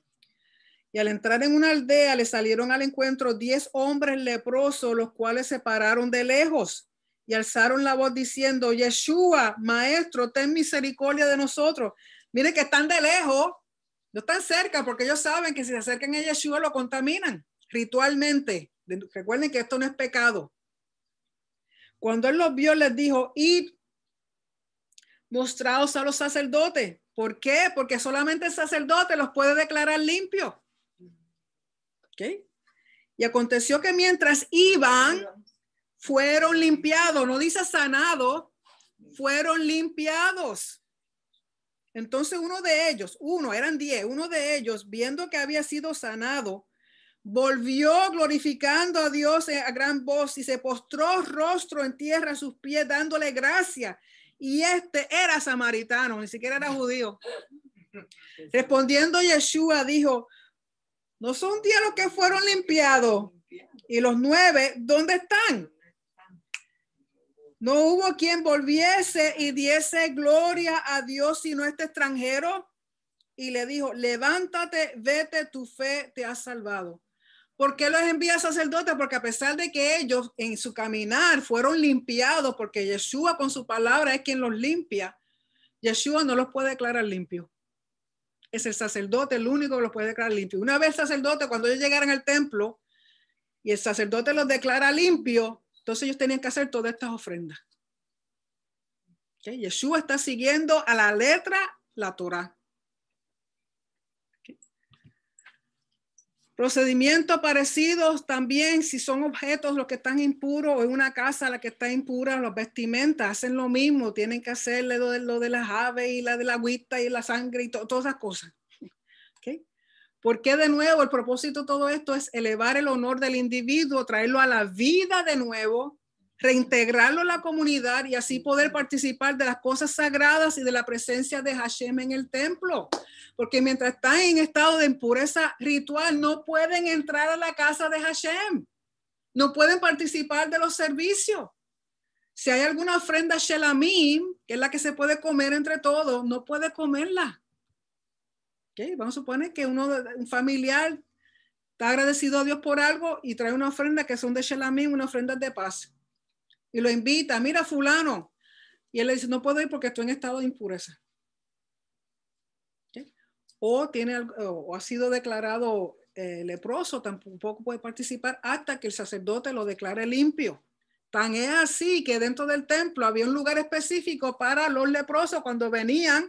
Y al entrar en una aldea le salieron al encuentro 10 hombres leprosos, los cuales se pararon de lejos y alzaron la voz diciendo: Yeshua, maestro, ten misericordia de nosotros. Miren que están de lejos, no están cerca, porque ellos saben que si se acercan a Yeshua lo contaminan ritualmente. Recuerden que esto no es pecado. Cuando él los vio, les dijo: id, mostraos a los sacerdotes. ¿Por qué? Porque solamente el sacerdote los puede declarar limpios. ¿Okay? Y aconteció que mientras iban, fueron limpiados. No dice sanado, fueron limpiados. Entonces eran 10, uno de ellos, viendo que había sido sanado, volvió glorificando a Dios a gran voz y se postró rostro en tierra a sus pies, dándole gracia. Y este era samaritano, ni siquiera era judío. Respondiendo Yeshua dijo: ¿no son 10 los que fueron limpiados? Y los 9, ¿dónde están? No hubo quien volviese y diese gloria a Dios sino este extranjero. Y le dijo: levántate, vete, tu fe te ha salvado. ¿Por qué los envía sacerdotes? Porque a pesar de que ellos en su caminar fueron limpiados, porque Yeshua con su palabra es quien los limpia, Yeshua no los puede declarar limpios. Es el sacerdote el único que los puede declarar limpios. Una vez el sacerdote, cuando ellos llegaran al templo y el sacerdote los declara limpios, entonces ellos tenían que hacer todas estas ofrendas. ¿Okay? Yeshua está siguiendo a la letra la Torá. ¿Okay? Procedimientos parecidos también, si son objetos los que están impuros o en una casa la que está impura, los vestimentas hacen lo mismo, tienen que hacerle lo de las aves y la de la agüita y la sangre y todas esas cosas. ¿Okay? Porque de nuevo el propósito de todo esto es elevar el honor del individuo, traerlo a la vida de nuevo, reintegrarlo a la comunidad y así poder participar de las cosas sagradas y de la presencia de Hashem en el templo. Porque mientras están en estado de impureza ritual, no pueden entrar a la casa de Hashem. No pueden participar de los servicios. Si hay alguna ofrenda shelamim, que es la que se puede comer entre todos, no puede comerla. ¿Okay? Vamos a suponer que un familiar está agradecido a Dios por algo y trae una ofrenda que son de shelamim, una ofrenda de paz. Y lo invita: mira fulano. Y él le dice: no puedo ir porque estoy en estado de impureza. ¿Okay? O ha sido declarado leproso, tampoco puede participar hasta que el sacerdote lo declare limpio. Tan es así que dentro del templo había un lugar específico para los leprosos cuando venían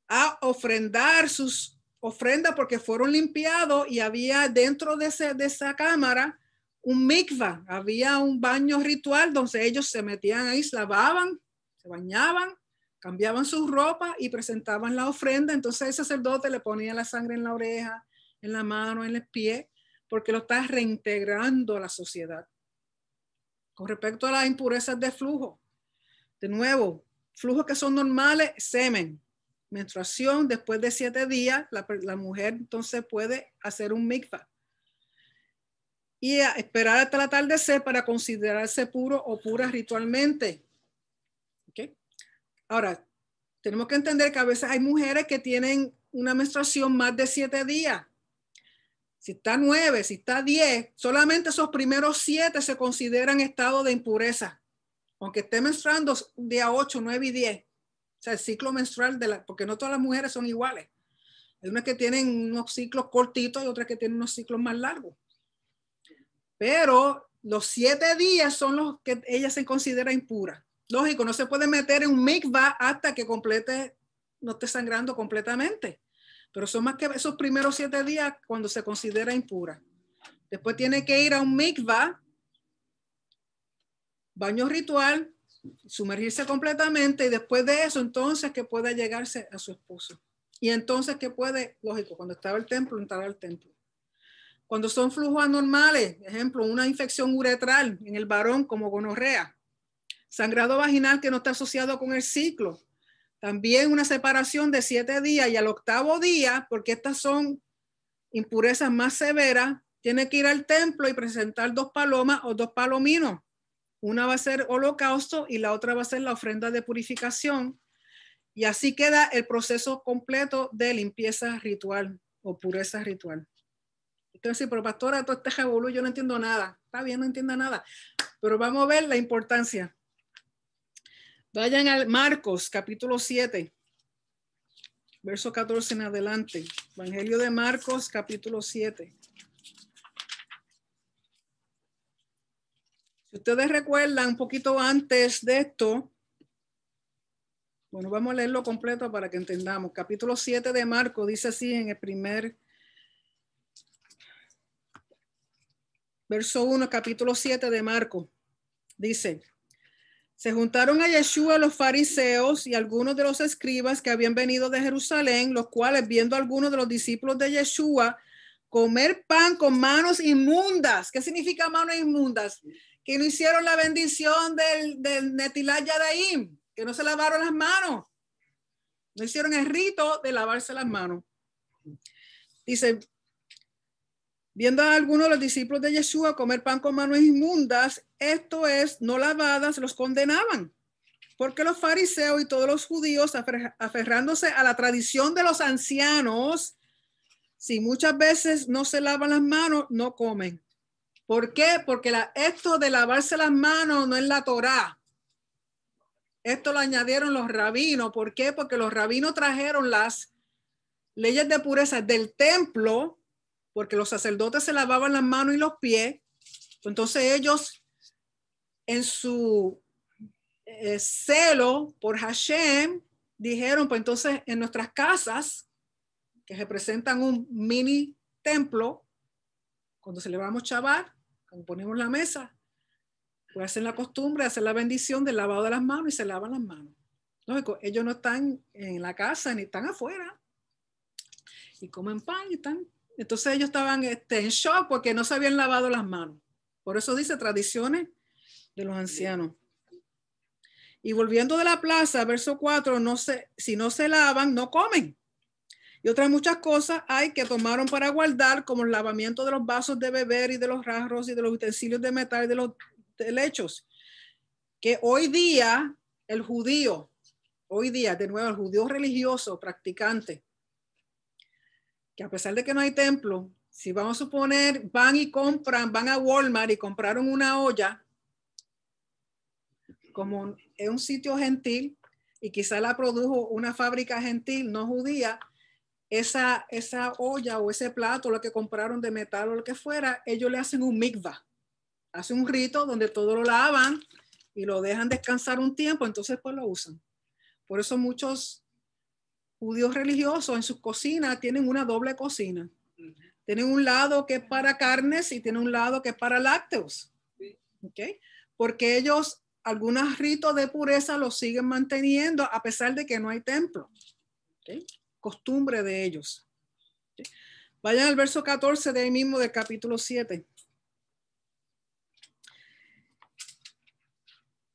a ofrendar sus ofrendas porque fueron limpiados, y había dentro de esa cámara un mikvah, había un baño ritual donde ellos se metían ahí, se lavaban, se bañaban, cambiaban sus ropas y presentaban la ofrenda. Entonces el sacerdote le ponía la sangre en la oreja, en la mano, en el pie, porque lo está reintegrando a la sociedad. Con respecto a las impurezas de flujo, de nuevo, flujos que son normales: semen, menstruación. Después de 7 días, la mujer entonces puede hacer un mikvah y esperar hasta el atardecer para considerarse puro o pura ritualmente. ¿Okay? Ahora, tenemos que entender que a veces hay mujeres que tienen una menstruación más de 7 días. Si está 9, si está 10, solamente esos primeros 7 se consideran estado de impureza. aunque esté menstruando día 8, 9 y 10. O sea, el ciclo menstrual porque no todas las mujeres son iguales. Hay unas que tienen unos ciclos cortitos y otras que tienen unos ciclos más largos. Pero los 7 días son los que ella se considera impura. Lógico, no se puede meter en un mikvah hasta que no esté sangrando completamente. Pero son más que esos primeros 7 días cuando se considera impura. Después tiene que ir a un mikvah, baño ritual, sumergirse completamente y después de eso entonces que pueda llegarse a su esposo. Y entonces que puede, lógico, cuando estaba el templo, entrar al templo. Cuando son flujos anormales, ejemplo, una infección uretral en el varón como gonorrea, sangrado vaginal que no está asociado con el ciclo, también una separación de 7 días y al 8º día, porque estas son impurezas más severas, tiene que ir al templo y presentar 2 palomas o 2 palominos. Una va a ser holocausto y la otra va a ser la ofrenda de purificación. Y así queda el proceso completo de limpieza ritual o pureza ritual. Entonces, pero pastora, todo este revolú, yo no entiendo nada. Está bien, no entiendo nada. Pero vamos a ver la importancia. Vayan al Marcos, capítulo 7, verso 14 en adelante. Evangelio de Marcos, capítulo 7. Si ustedes recuerdan un poquito antes de esto, bueno, vamos a leerlo completo para que entendamos. Capítulo 7 de Marcos dice así en el primer verso 1, capítulo 7 de Marcos. Dice, se juntaron a Yeshua los fariseos y algunos de los escribas que habían venido de Jerusalén, los cuales viendo a algunos de los discípulos de Yeshua comer pan con manos inmundas. ¿Qué significa manos inmundas? Que no hicieron la bendición del Netilat Yadayim, que no se lavaron las manos. No hicieron el rito de lavarse las manos. Dice, viendo a algunos de los discípulos de Yeshua comer pan con manos inmundas, esto es, no lavadas, los condenaban. Porque los fariseos y todos los judíos, aferrándose a la tradición de los ancianos, si muchas veces no se lavan las manos, no comen. ¿Por qué? Porque esto de lavarse las manos no es la Torá. Esto lo añadieron los rabinos. ¿Por qué? Porque los rabinos trajeron las leyes de pureza del templo, porque los sacerdotes se lavaban las manos y los pies. Entonces ellos, en su celo por Hashem, dijeron, pues entonces en nuestras casas, que representan un mini templo, cuando celebramos Shabbat, cuando ponemos la mesa, pues hacen la costumbre de hacer la bendición del lavado de las manos y se lavan las manos. Lógico, ellos no están en la casa ni están afuera y comen pan y están. Entonces ellos estaban en shock porque no se habían lavado las manos. Por eso dice tradiciones de los ancianos. Y volviendo de la plaza, verso 4, si no se lavan, no comen. Y otras muchas cosas hay que tomaron para guardar, como el lavamiento de los vasos de beber y de los jarros y de los utensilios de metal y de los helechos. Que hoy día el judío, de nuevo el judío religioso, practicante, que a pesar de que no hay templo, si vamos a suponer, van a Walmart y compraron una olla, como es un sitio gentil y quizá la produjo una fábrica gentil no judía, esa olla o ese plato, lo que compraron de metal o lo que fuera, ellos le hacen un mikvah, hacen un rito donde todo lo lavan y lo dejan descansar un tiempo, entonces pues lo usan. Por eso muchos judíos religiosos en sus cocinas tienen una doble cocina. Tienen un lado que es para carnes y tienen un lado que es para lácteos. ¿Okay? Porque ellos algunos ritos de pureza los siguen manteniendo a pesar de que no hay templo. ¿Okay? Costumbre de ellos. ¿Okay? Vayan al verso 14 de ahí mismo del capítulo 7.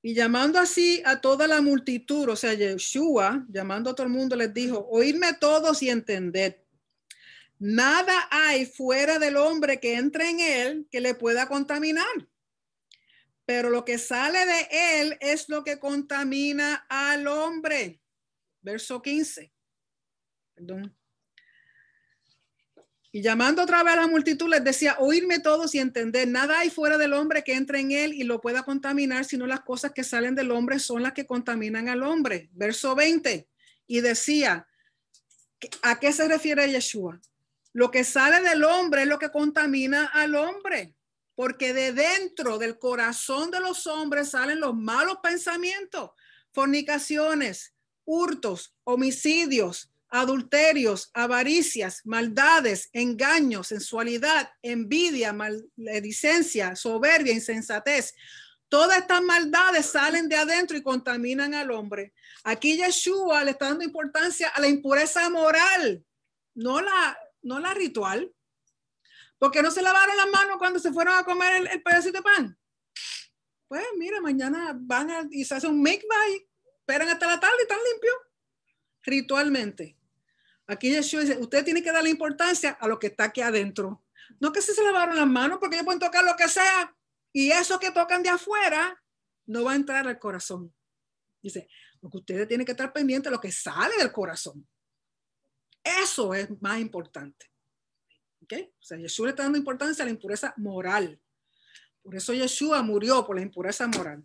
Y llamando así a toda la multitud, o sea, Yeshua, llamando a todo el mundo, les dijo, oídme todos y entended. Nada hay fuera del hombre que entre en él que le pueda contaminar. Pero lo que sale de él es lo que contamina al hombre. Verso 15. Perdón. Y llamando otra vez a la multitud, les decía, oírme todos y entender, nada hay fuera del hombre que entre en él y lo pueda contaminar, sino las cosas que salen del hombre son las que contaminan al hombre. Verso 20. Y decía, ¿a qué se refiere Yeshua? Lo que sale del hombre es lo que contamina al hombre, porque de dentro del corazón de los hombres salen los malos pensamientos, fornicaciones, hurtos, homicidios, adulterios, avaricias, maldades, engaños, sensualidad, envidia, maledicencia, soberbia, insensatez. Todas estas maldades salen de adentro y contaminan al hombre. Aquí Yeshua le está dando importancia a la impureza moral, no la ritual. Porque no se lavaron las manos cuando se fueron a comer el pedacito de pan. Pues mira, mañana van y se hace un mikvah y esperan hasta la tarde y están limpios. Ritualmente. Aquí Yeshua dice, usted tiene que darle importancia a lo que está aquí adentro. No que si se lavaron las manos, porque ellos pueden tocar lo que sea. Y eso que tocan de afuera no va a entrar al corazón. Dice, lo que ustedes tienen que estar pendientes de lo que sale del corazón. Eso es más importante. ¿Okay? O sea, Yeshua le está dando importancia a la impureza moral. Por eso Yeshua murió por la impureza moral.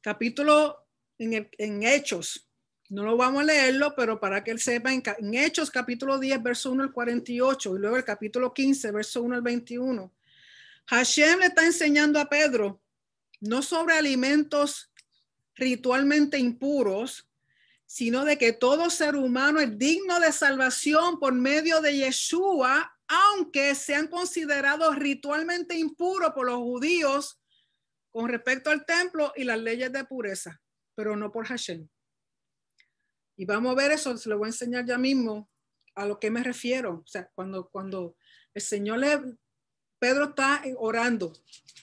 Capítulo en Hechos. No lo vamos a leerlo, pero para que él sepa, en Hechos capítulo 10, verso 1 al 48, y luego el capítulo 15, verso 1 al 21. Hashem le está enseñando a Pedro, no sobre alimentos ritualmente impuros, sino de que todo ser humano es digno de salvación por medio de Yeshua, aunque sean considerados ritualmente impuros por los judíos con respecto al templo y las leyes de pureza, pero no por Hashem. Y vamos a ver eso, se lo voy a enseñar ya mismo a lo que me refiero. O sea, cuando el Señor Pedro está orando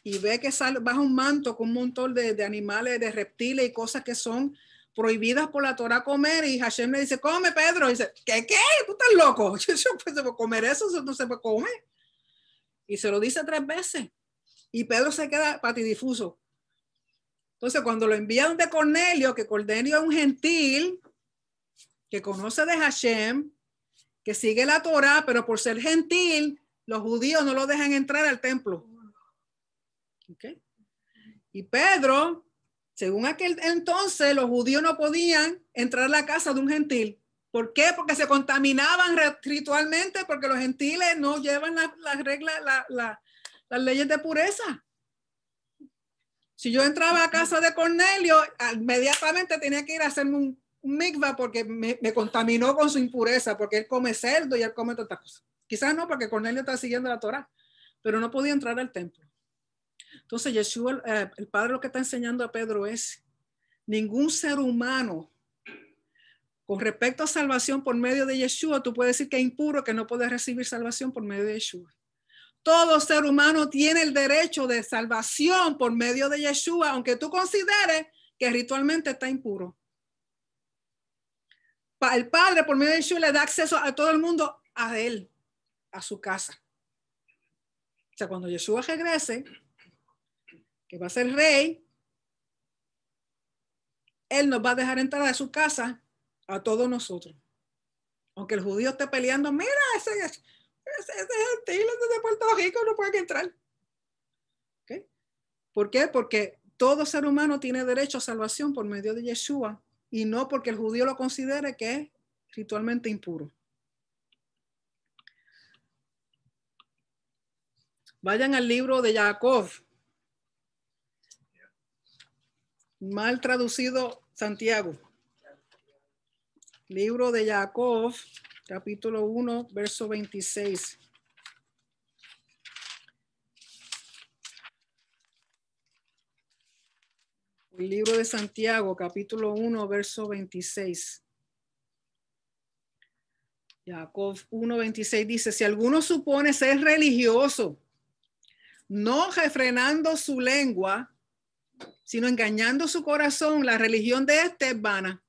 y ve que sale, baja un manto con un montón de animales, de reptiles y cosas que son prohibidas por la Torah comer, y Hashem le dice, come Pedro, y dice, ¿qué? ¿Tú estás loco? Yo puedo comer eso no se puede comer. Y se lo dice 3 veces. Y Pedro se queda patidifuso. Entonces, cuando lo envían de Cornelio, que Cornelio es un gentil, que conoce de Hashem, que sigue la Torah, pero por ser gentil, los judíos no lo dejan entrar al templo. ¿Okay? Y Pedro, según aquel entonces, los judíos no podían entrar a la casa de un gentil. ¿Por qué? Porque se contaminaban ritualmente, porque los gentiles no llevan las reglas, las leyes de pureza. Si yo entraba a casa de Cornelio, inmediatamente tenía que ir a hacerme un mikvah porque me contaminó con su impureza, porque él come cerdo y él come todas estas cosas. Quizás no, porque Cornelio está siguiendo la Torah, pero no podía entrar al templo. Entonces Yeshua, el Padre, lo que está enseñando a Pedro es, ningún ser humano con respecto a salvación por medio de Yeshua, tú puedes decir que es impuro, que no puede recibir salvación por medio de Yeshua. Todo ser humano tiene el derecho de salvación por medio de Yeshua, aunque tú consideres que ritualmente está impuro. El Padre por medio de Yeshua le da acceso a todo el mundo a él, a su casa. O sea, cuando Yeshua regrese, que va a ser rey, él nos va a dejar entrar a su casa a todos nosotros. Aunque el judío esté peleando, mira, ese gentil de Puerto Rico no puede entrar. ¿Okay? ¿Por qué? Porque todo ser humano tiene derecho a salvación por medio de Yeshua y no porque el judío lo considere que es ritualmente impuro. Vayan al libro de Jacob. Mal traducido Santiago. Libro de Jacob, capítulo 1, verso 26. El libro de Santiago, capítulo 1, verso 26. Jacob 1, 26 dice, si alguno supone ser religioso, no refrenando su lengua, sino engañando su corazón, la religión de este es vana.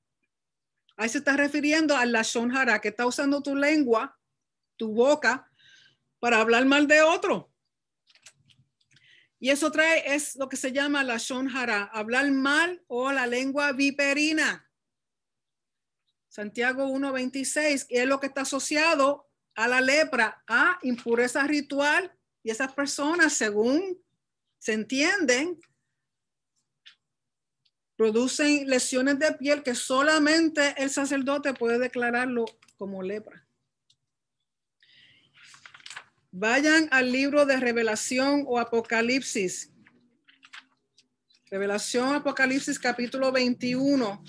Ahí se está refiriendo al lashon hara, que está usando tu lengua, tu boca, para hablar mal de otro. Y eso es lo que se llama lashon hara, hablar mal o la lengua viperina. Santiago 1:26, que es lo que está asociado a la lepra, a impureza ritual, y esas personas, según se entienden, producen lesiones de piel que solamente el sacerdote puede declararlo como lepra. Vayan al libro de Revelación o Apocalipsis. Revelación, Apocalipsis, capítulo 21.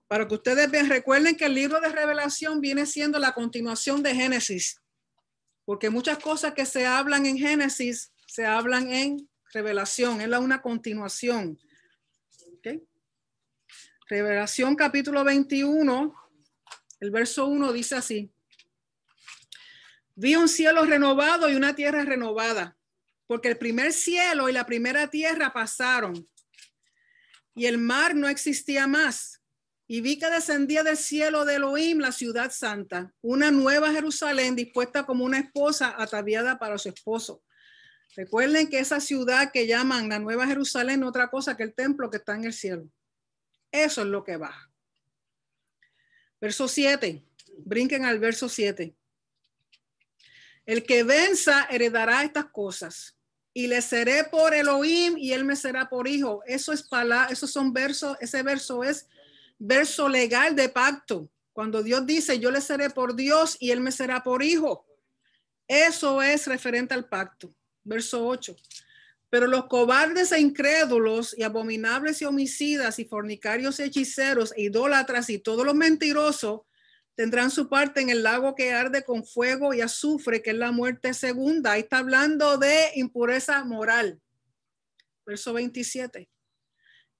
Para que ustedes vean, recuerden que el libro de Revelación viene siendo la continuación de Génesis. Porque muchas cosas que se hablan en Génesis se hablan en Revelación. Es una continuación. ¿Okay? Revelación, capítulo 21, el verso 1 dice así. Vi un cielo renovado y una tierra renovada, porque el primer cielo y la primera tierra pasaron, y el mar no existía más. Y vi que descendía del cielo de Elohim la ciudad santa, una nueva Jerusalén dispuesta como una esposa ataviada para su esposo. Recuerden que esa ciudad que llaman la nueva Jerusalén no es otra cosa que el templo que está en el cielo. Eso es lo que baja. Verso 7. Brinquen al verso 7. El que venza heredará estas cosas, y le seré por Elohim y él me será por hijo. Eso es esos son versos, ese verso es verso legal de pacto. Cuando Dios dice yo le seré por Dios y él me será por hijo. Eso es referente al pacto. Verso 8. Pero los cobardes e incrédulos y abominables y homicidas y fornicarios y hechiceros e idólatras y todos los mentirosos tendrán su parte en el lago que arde con fuego y azufre, que es la muerte segunda. Ahí está hablando de impureza moral. Verso 27.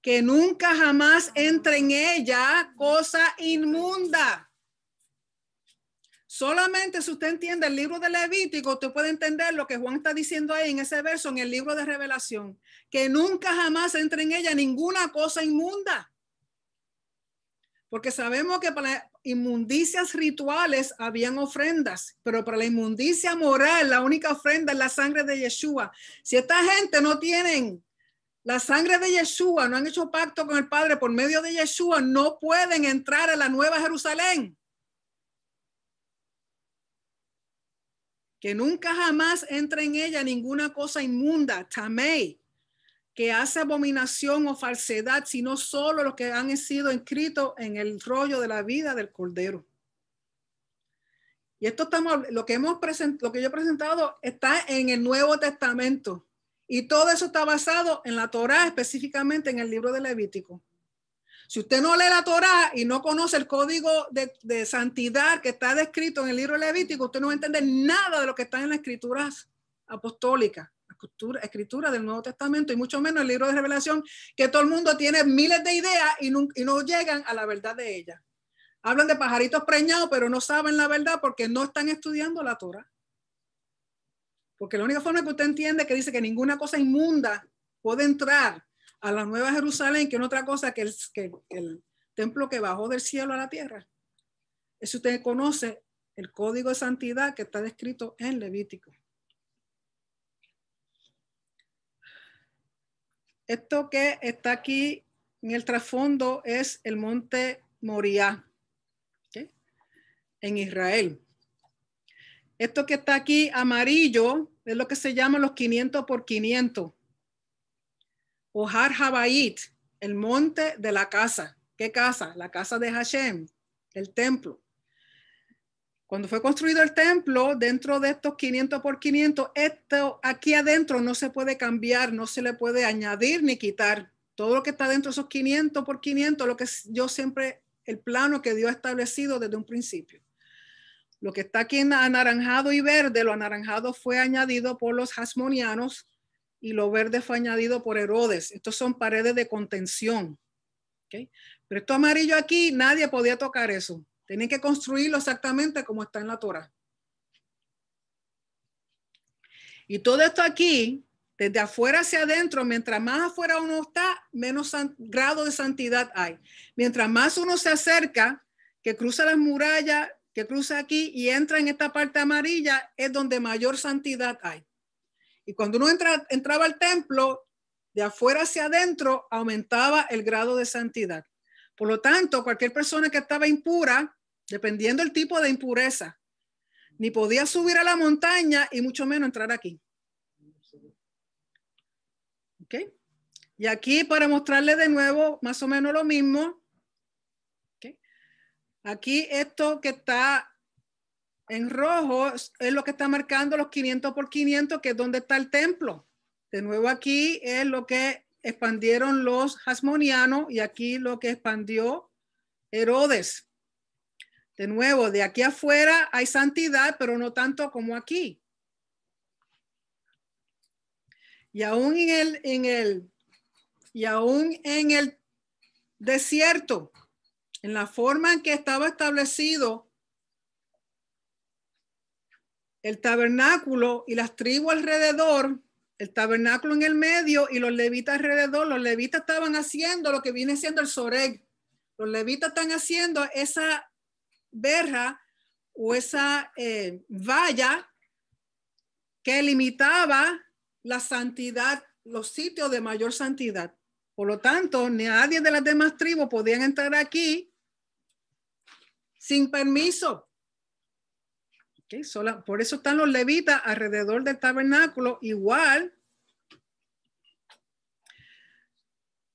Que nunca jamás entre en ella cosa inmunda. Solamente si usted entiende el libro de Levítico, usted puede entender lo que Juan está diciendo ahí en ese verso en el libro de Revelación. Que nunca jamás entre en ella ninguna cosa inmunda. Porque sabemos que para inmundicias rituales habían ofrendas, pero para la inmundicia moral, la única ofrenda es la sangre de Yeshua. Si esta gente no tienen la sangre de Yeshua, no han hecho pacto con el Padre por medio de Yeshua, no pueden entrar a la Nueva Jerusalén. Que nunca jamás entre en ella ninguna cosa inmunda, tamei, que hace abominación o falsedad, sino solo los que han sido inscritos en el rollo de la vida del Cordero. Y esto lo que yo he presentado está en el Nuevo Testamento. Y todo eso está basado en la Torá, específicamente en el libro de Levítico. Si usted no lee la Torá y no conoce el código de santidad que está descrito en el libro de Levítico, usted no va a entender nada de lo que está en las escrituras apostólicas, escritura del Nuevo Testamento, y mucho menos el libro de Revelación, que todo el mundo tiene miles de ideas y no llegan a la verdad de ellas. Hablan de pajaritos preñados, pero no saben la verdad porque no están estudiando la Torá. Porque la única forma que usted entiende que dice que ninguna cosa inmunda puede entrar a la Nueva Jerusalén, que no es otra cosa que el templo que bajó del cielo a la tierra, es si usted conoce el código de santidad que está descrito en Levítico. Esto que está aquí en el trasfondo es el monte Moriah, ¿okay? En Israel. Esto que está aquí amarillo es lo que se llama los 500 por 500. O Har Habayit, el monte de la casa. ¿Qué casa? La casa de Hashem, el templo. Cuando fue construido el templo, dentro de estos 500 por 500, esto aquí adentro no se puede cambiar, no se le puede añadir ni quitar. Todo lo que está dentro de esos 500 por 500, lo que yo siempre, el plano que Dios ha establecido desde un principio. Lo que está aquí en anaranjado y verde, lo anaranjado fue añadido por los hasmonianos y lo verde fue añadido por Herodes. Estos son paredes de contención. ¿Okay? Pero esto amarillo aquí, nadie podía tocar eso. Tienen que construirlo exactamente como está en la Torá. Y todo esto aquí, desde afuera hacia adentro, mientras más afuera uno está, menos grado de santidad hay. Mientras más uno se acerca, que cruza las murallas, que cruza aquí y entra en esta parte amarilla, es donde mayor santidad hay. Y cuando uno entraba al templo, de afuera hacia adentro, aumentaba el grado de santidad. Por lo tanto, cualquier persona que estaba impura dependiendo del tipo de impureza. Ni podía subir a la montaña y mucho menos entrar aquí. ¿Ok? Y aquí para mostrarle de nuevo más o menos lo mismo. ¿Ok? Aquí esto que está en rojo es lo que está marcando los 500 por 500, que es donde está el templo. De nuevo aquí es lo que expandieron los hasmonianos y aquí lo que expandió Herodes. De nuevo, de aquí afuera hay santidad, pero no tanto como aquí. Y aún en el desierto, en la forma en que estaba establecido el tabernáculo y las tribus alrededor, el tabernáculo en el medio y los levitas alrededor, los levitas estaban haciendo lo que viene siendo el soreg. Los levitas están haciendo esa verja o esa valla que limitaba la santidad, los sitios de mayor santidad. Por lo tanto, nadie de las demás tribus podían entrar aquí sin permiso. Okay, por eso están los levitas alrededor del tabernáculo, igual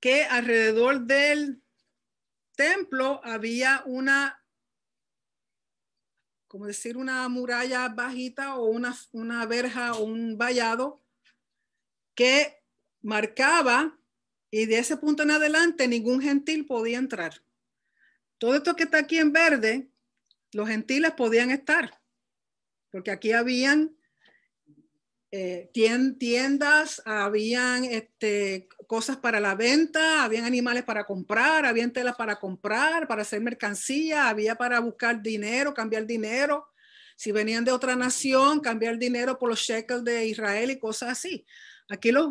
que alrededor del templo había una, como decir, una muralla bajita o una verja o un vallado que marcaba, y de ese punto en adelante ningún gentil podía entrar. Todo esto que está aquí en verde, los gentiles podían estar, porque aquí habían tiendas, habían cosas para la venta, habían animales para comprar, habían telas para comprar, para hacer mercancía, había para buscar dinero, cambiar dinero. Si venían de otra nación, cambiar dinero por los shekels de Israel y cosas así. Aquí los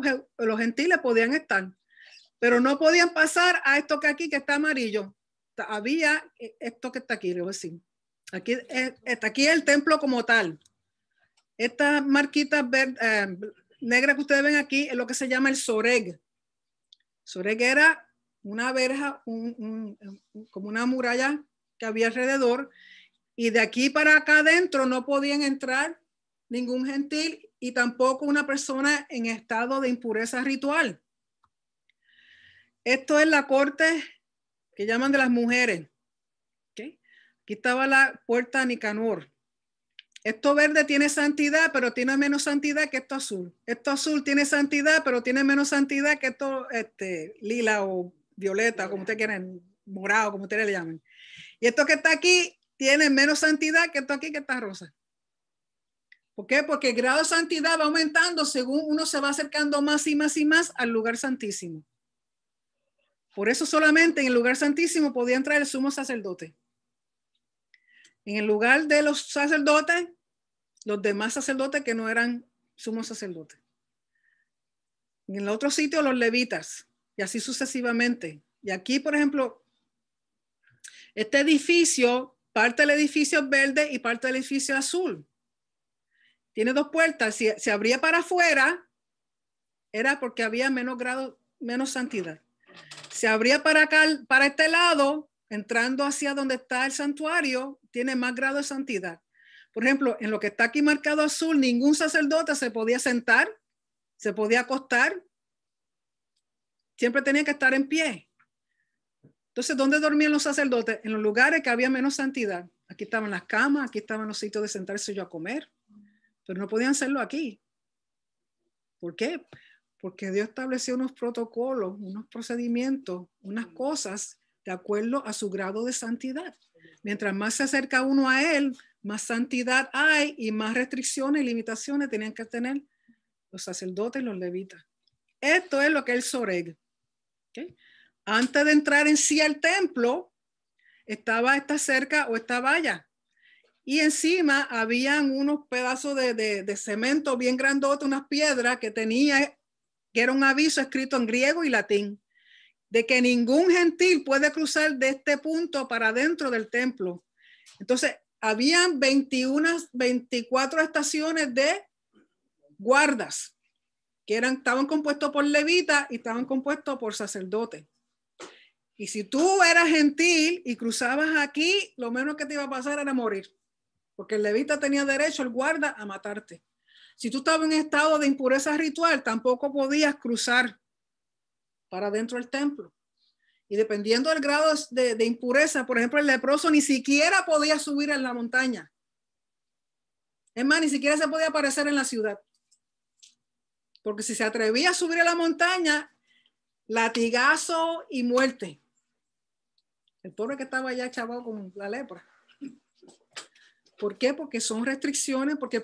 gentiles podían estar, pero no podían pasar a esto que aquí que está amarillo. Había esto que está aquí, le voy a decir. Aquí está aquí el templo como tal. Estas marquitas negras que ustedes ven aquí es lo que se llama el soreg. Soreg era una verja, como una muralla que había alrededor, y de aquí para acá adentro no podían entrar ningún gentil y tampoco una persona en estado de impureza ritual. Esto es la corte que llaman de las mujeres. ¿Okay? Aquí estaba la puerta Nicanor. Esto verde tiene santidad, pero tiene menos santidad que esto azul. Esto azul tiene santidad, pero tiene menos santidad que esto lila o violeta, como ustedes quieran, morado, como ustedes le llaman. Y esto que está aquí tiene menos santidad que esto aquí que está rosa. ¿Por qué? Porque el grado de santidad va aumentando según uno se va acercando más y más y más al lugar santísimo. Por eso solamente en el lugar santísimo podía entrar el sumo sacerdote. En el lugar de los sacerdotes, los demás sacerdotes que no eran sumos sacerdotes. En el otro sitio, los levitas, y así sucesivamente. Y aquí, por ejemplo, este edificio, parte del edificio es verde y parte del edificio es azul. Tiene dos puertas. Si se abría para afuera, era porque había menos grado, menos santidad. Se abría para acá, para este lado, entrando hacia donde está el santuario, tiene más grado de santidad. Por ejemplo, en lo que está aquí marcado azul, ningún sacerdote se podía sentar, se podía acostar, siempre tenía que estar en pie. Entonces, ¿dónde dormían los sacerdotes? En los lugares que había menos santidad. Aquí estaban las camas, aquí estaban los sitios de sentarse yo a comer, pero no podían hacerlo aquí. ¿Por qué? Porque Dios estableció unos protocolos, unos procedimientos, unas cosas de acuerdo a su grado de santidad. Mientras más se acerca uno a Él, más santidad hay y más restricciones y limitaciones tenían que tener los sacerdotes y los levitas. Esto es lo que es el soreg. ¿Okay? Antes de entrar en sí al templo, estaba esta cerca o esta valla. Y encima habían unos pedazos de cemento bien grandote, unas piedras que tenía, que era un aviso escrito en griego y latín, de que ningún gentil puede cruzar de este punto para dentro del templo. Entonces, habían 24 estaciones de guardas, que estaban compuestos por levitas y estaban compuestos por sacerdotes. Y si tú eras gentil y cruzabas aquí, lo menos que te iba a pasar era morir. Porque el levita tenía derecho, el guarda, a matarte. Si tú estabas en estado de impureza ritual, tampoco podías cruzar para dentro del templo. Y dependiendo del grado de impureza, por ejemplo, el leproso ni siquiera podía subir en la montaña. Es más, ni siquiera se podía aparecer en la ciudad. Porque si se atrevía a subir a la montaña, latigazo y muerte. El pobre que estaba allá chavado con la lepra. ¿Por qué? Porque son restricciones, porque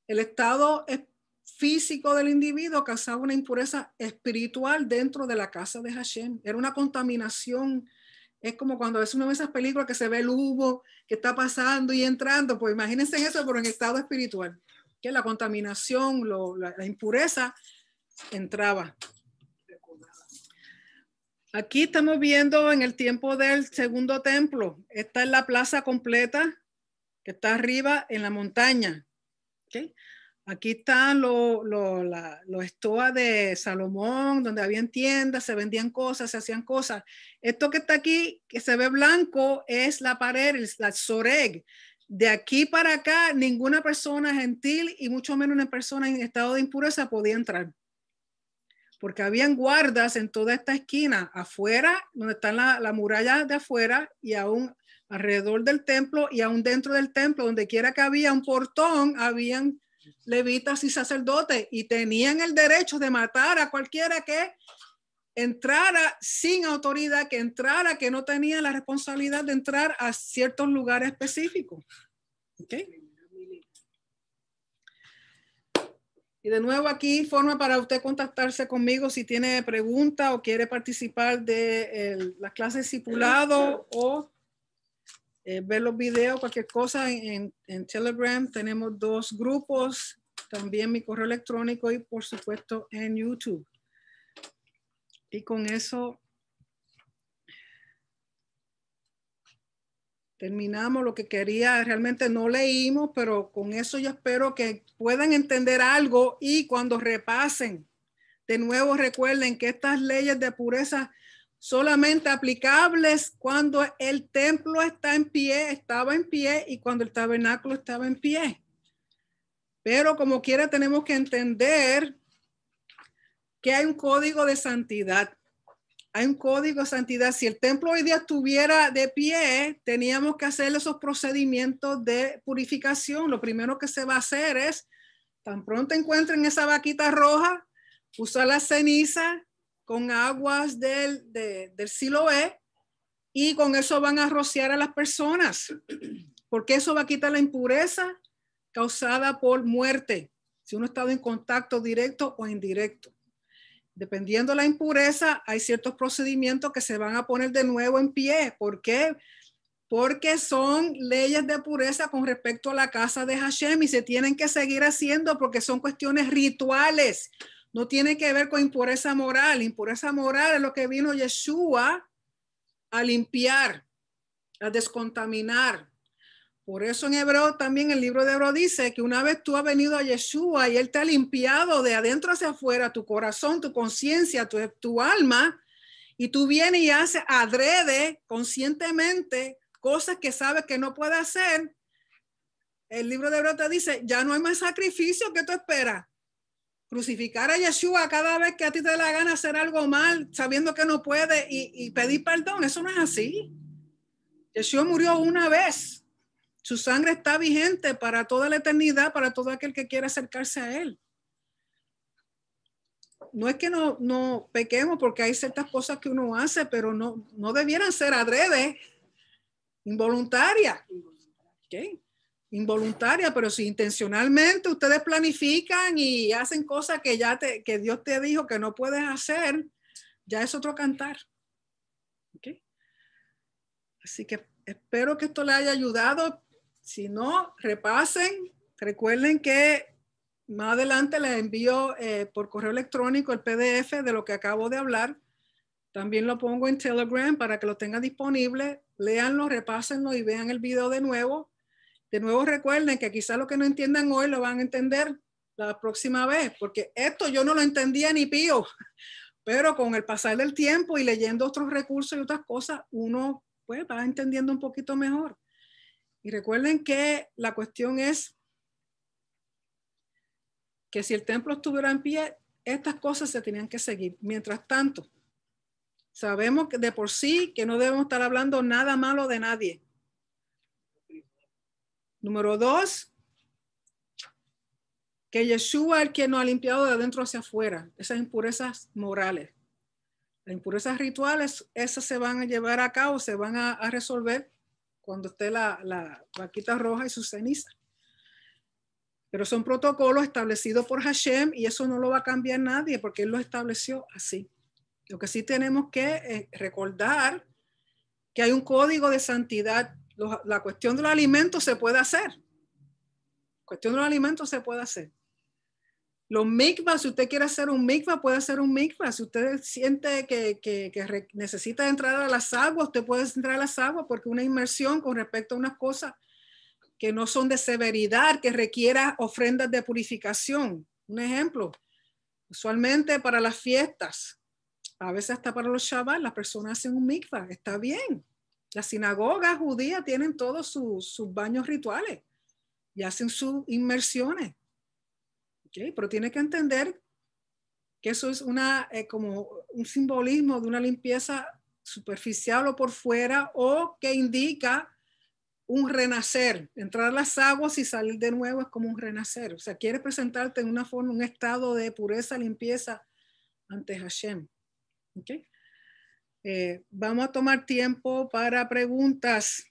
el estado físico del individuo causaba una impureza espiritual dentro de la casa de Hashem. Era una contaminación. Es como cuando ves una de esas películas que se ve el humo que está pasando y entrando. Pues imagínense eso, pero en estado espiritual. Que la contaminación, la impureza entraba. Aquí estamos viendo en el tiempo del segundo templo. Esta es la plaza completa que está arriba en la montaña. ¿Okay? Aquí están los estoas de Salomón, donde habían tiendas, se vendían cosas, se hacían cosas. Esto que está aquí, que se ve blanco, es la pared, la soreg. De aquí para acá, ninguna persona gentil y mucho menos una persona en estado de impureza podía entrar. Porque habían guardas en toda esta esquina, afuera, donde están la muralla de afuera, y aún alrededor del templo, y aún dentro del templo, donde quiera que había un portón, habían levitas y sacerdotes, y tenían el derecho de matar a cualquiera que entrara sin autoridad, que entrara, que no tenía la responsabilidad de entrar a ciertos lugares específicos. ¿Okay? Y de nuevo aquí forma para usted contactarse conmigo si tiene pregunta o quiere participar de las clases de discipulado o ver los videos, cualquier cosa en Telegram. Tenemos 2 grupos, también mi correo electrónico y por supuesto en YouTube. Y con eso terminamos lo que quería. Realmente no leímos, pero con eso yo espero que puedan entender algo y cuando repasen, de nuevo recuerden que estas leyes de pureza solamente aplicables cuando el templo está en pie, estaba en pie y cuando el tabernáculo estaba en pie. Pero como quiera tenemos que entender que hay un código de santidad. Hay un código de santidad. Si el templo hoy día estuviera de pie, teníamos que hacer esos procedimientos de purificación. Lo primero que se va a hacer es, tan pronto encuentren esa vaquita roja, usar la ceniza con aguas del Siloé y con eso van a rociar a las personas, porque eso va a quitar la impureza causada por muerte, si uno ha estado en contacto directo o indirecto. Dependiendo de la impureza, hay ciertos procedimientos que se van a poner de nuevo en pie. ¿Por qué? Porque son leyes de pureza con respecto a la casa de Hashem y se tienen que seguir haciendo porque son cuestiones rituales. No tiene que ver con impureza moral. Impureza moral es lo que vino Yeshua a limpiar, a descontaminar. Por eso en Hebreo también el libro de Hebreo dice que una vez tú has venido a Yeshua y Él te ha limpiado de adentro hacia afuera tu corazón, tu conciencia, tu alma, y tú vienes y haces adrede, conscientemente, cosas que sabes que no puedes hacer. El libro de Hebreo te dice, ya no hay más sacrificio que tú esperas. Crucificar a Yeshua cada vez que a ti te dé la gana hacer algo mal, sabiendo que no puedes y pedir perdón, eso no es así. Yeshua murió una vez. Su sangre está vigente para toda la eternidad, para todo aquel que quiera acercarse a Él. No es que no pequemos porque hay ciertas cosas que uno hace, pero no debieran ser adrede, involuntaria. ¿Okay? Involuntaria, pero si intencionalmente ustedes planifican y hacen cosas que Dios te dijo que no puedes hacer, ya es otro cantar. ¿Okay? Así que espero que esto les haya ayudado. Si no, repasen. Recuerden que más adelante les envío por correo electrónico el PDF de lo que acabo de hablar. También lo pongo en Telegram para que lo tengan disponible. Léanlo, repásenlo y vean el video de nuevo. De nuevo recuerden que quizás lo que no entiendan hoy lo van a entender la próxima vez, porque esto yo no lo entendía ni pío Pero con el pasar del tiempo y leyendo otros recursos y otras cosas, uno pues va entendiendo un poquito mejor. Y recuerden que la cuestión es que si el templo estuviera en pie, estas cosas se tenían que seguir. Mientras tanto, sabemos que de por sí que no debemos estar hablando nada malo de nadie. Número 2, que Yeshua es el que nos ha limpiado de adentro hacia afuera, esas impurezas morales. Las impurezas rituales, esas se van a llevar a cabo, se van a resolver cuando esté la vaquita roja y su ceniza. Pero son protocolos establecidos por Hashem y eso no lo va a cambiar nadie porque Él los estableció así. Lo que sí tenemos que recordar que hay un código de santidad. La cuestión de los alimentos se puede hacer. La cuestión de los alimentos se puede hacer. Los mikvahs, si usted quiere hacer un mikvah, puede hacer un mikvah. Si usted siente que necesita entrar a las aguas, usted puede entrar a las aguas porque una inmersión con respecto a unas cosas que no son de severidad, que requiera ofrendas de purificación. Un ejemplo, usualmente para las fiestas, a veces hasta para los Shabbat, las personas hacen un mikvah, está bien. Las sinagogas judías tienen todos sus baños rituales y hacen sus inmersiones. ¿Okay? Pero tiene que entender que eso es como un simbolismo de una limpieza superficial o por fuera o que indica un renacer. Entrar a las aguas y salir de nuevo es como un renacer. O sea, quieres presentarte en una forma, un estado de pureza, limpieza ante Hashem. ¿Okay? Vamos a tomar tiempo para preguntas.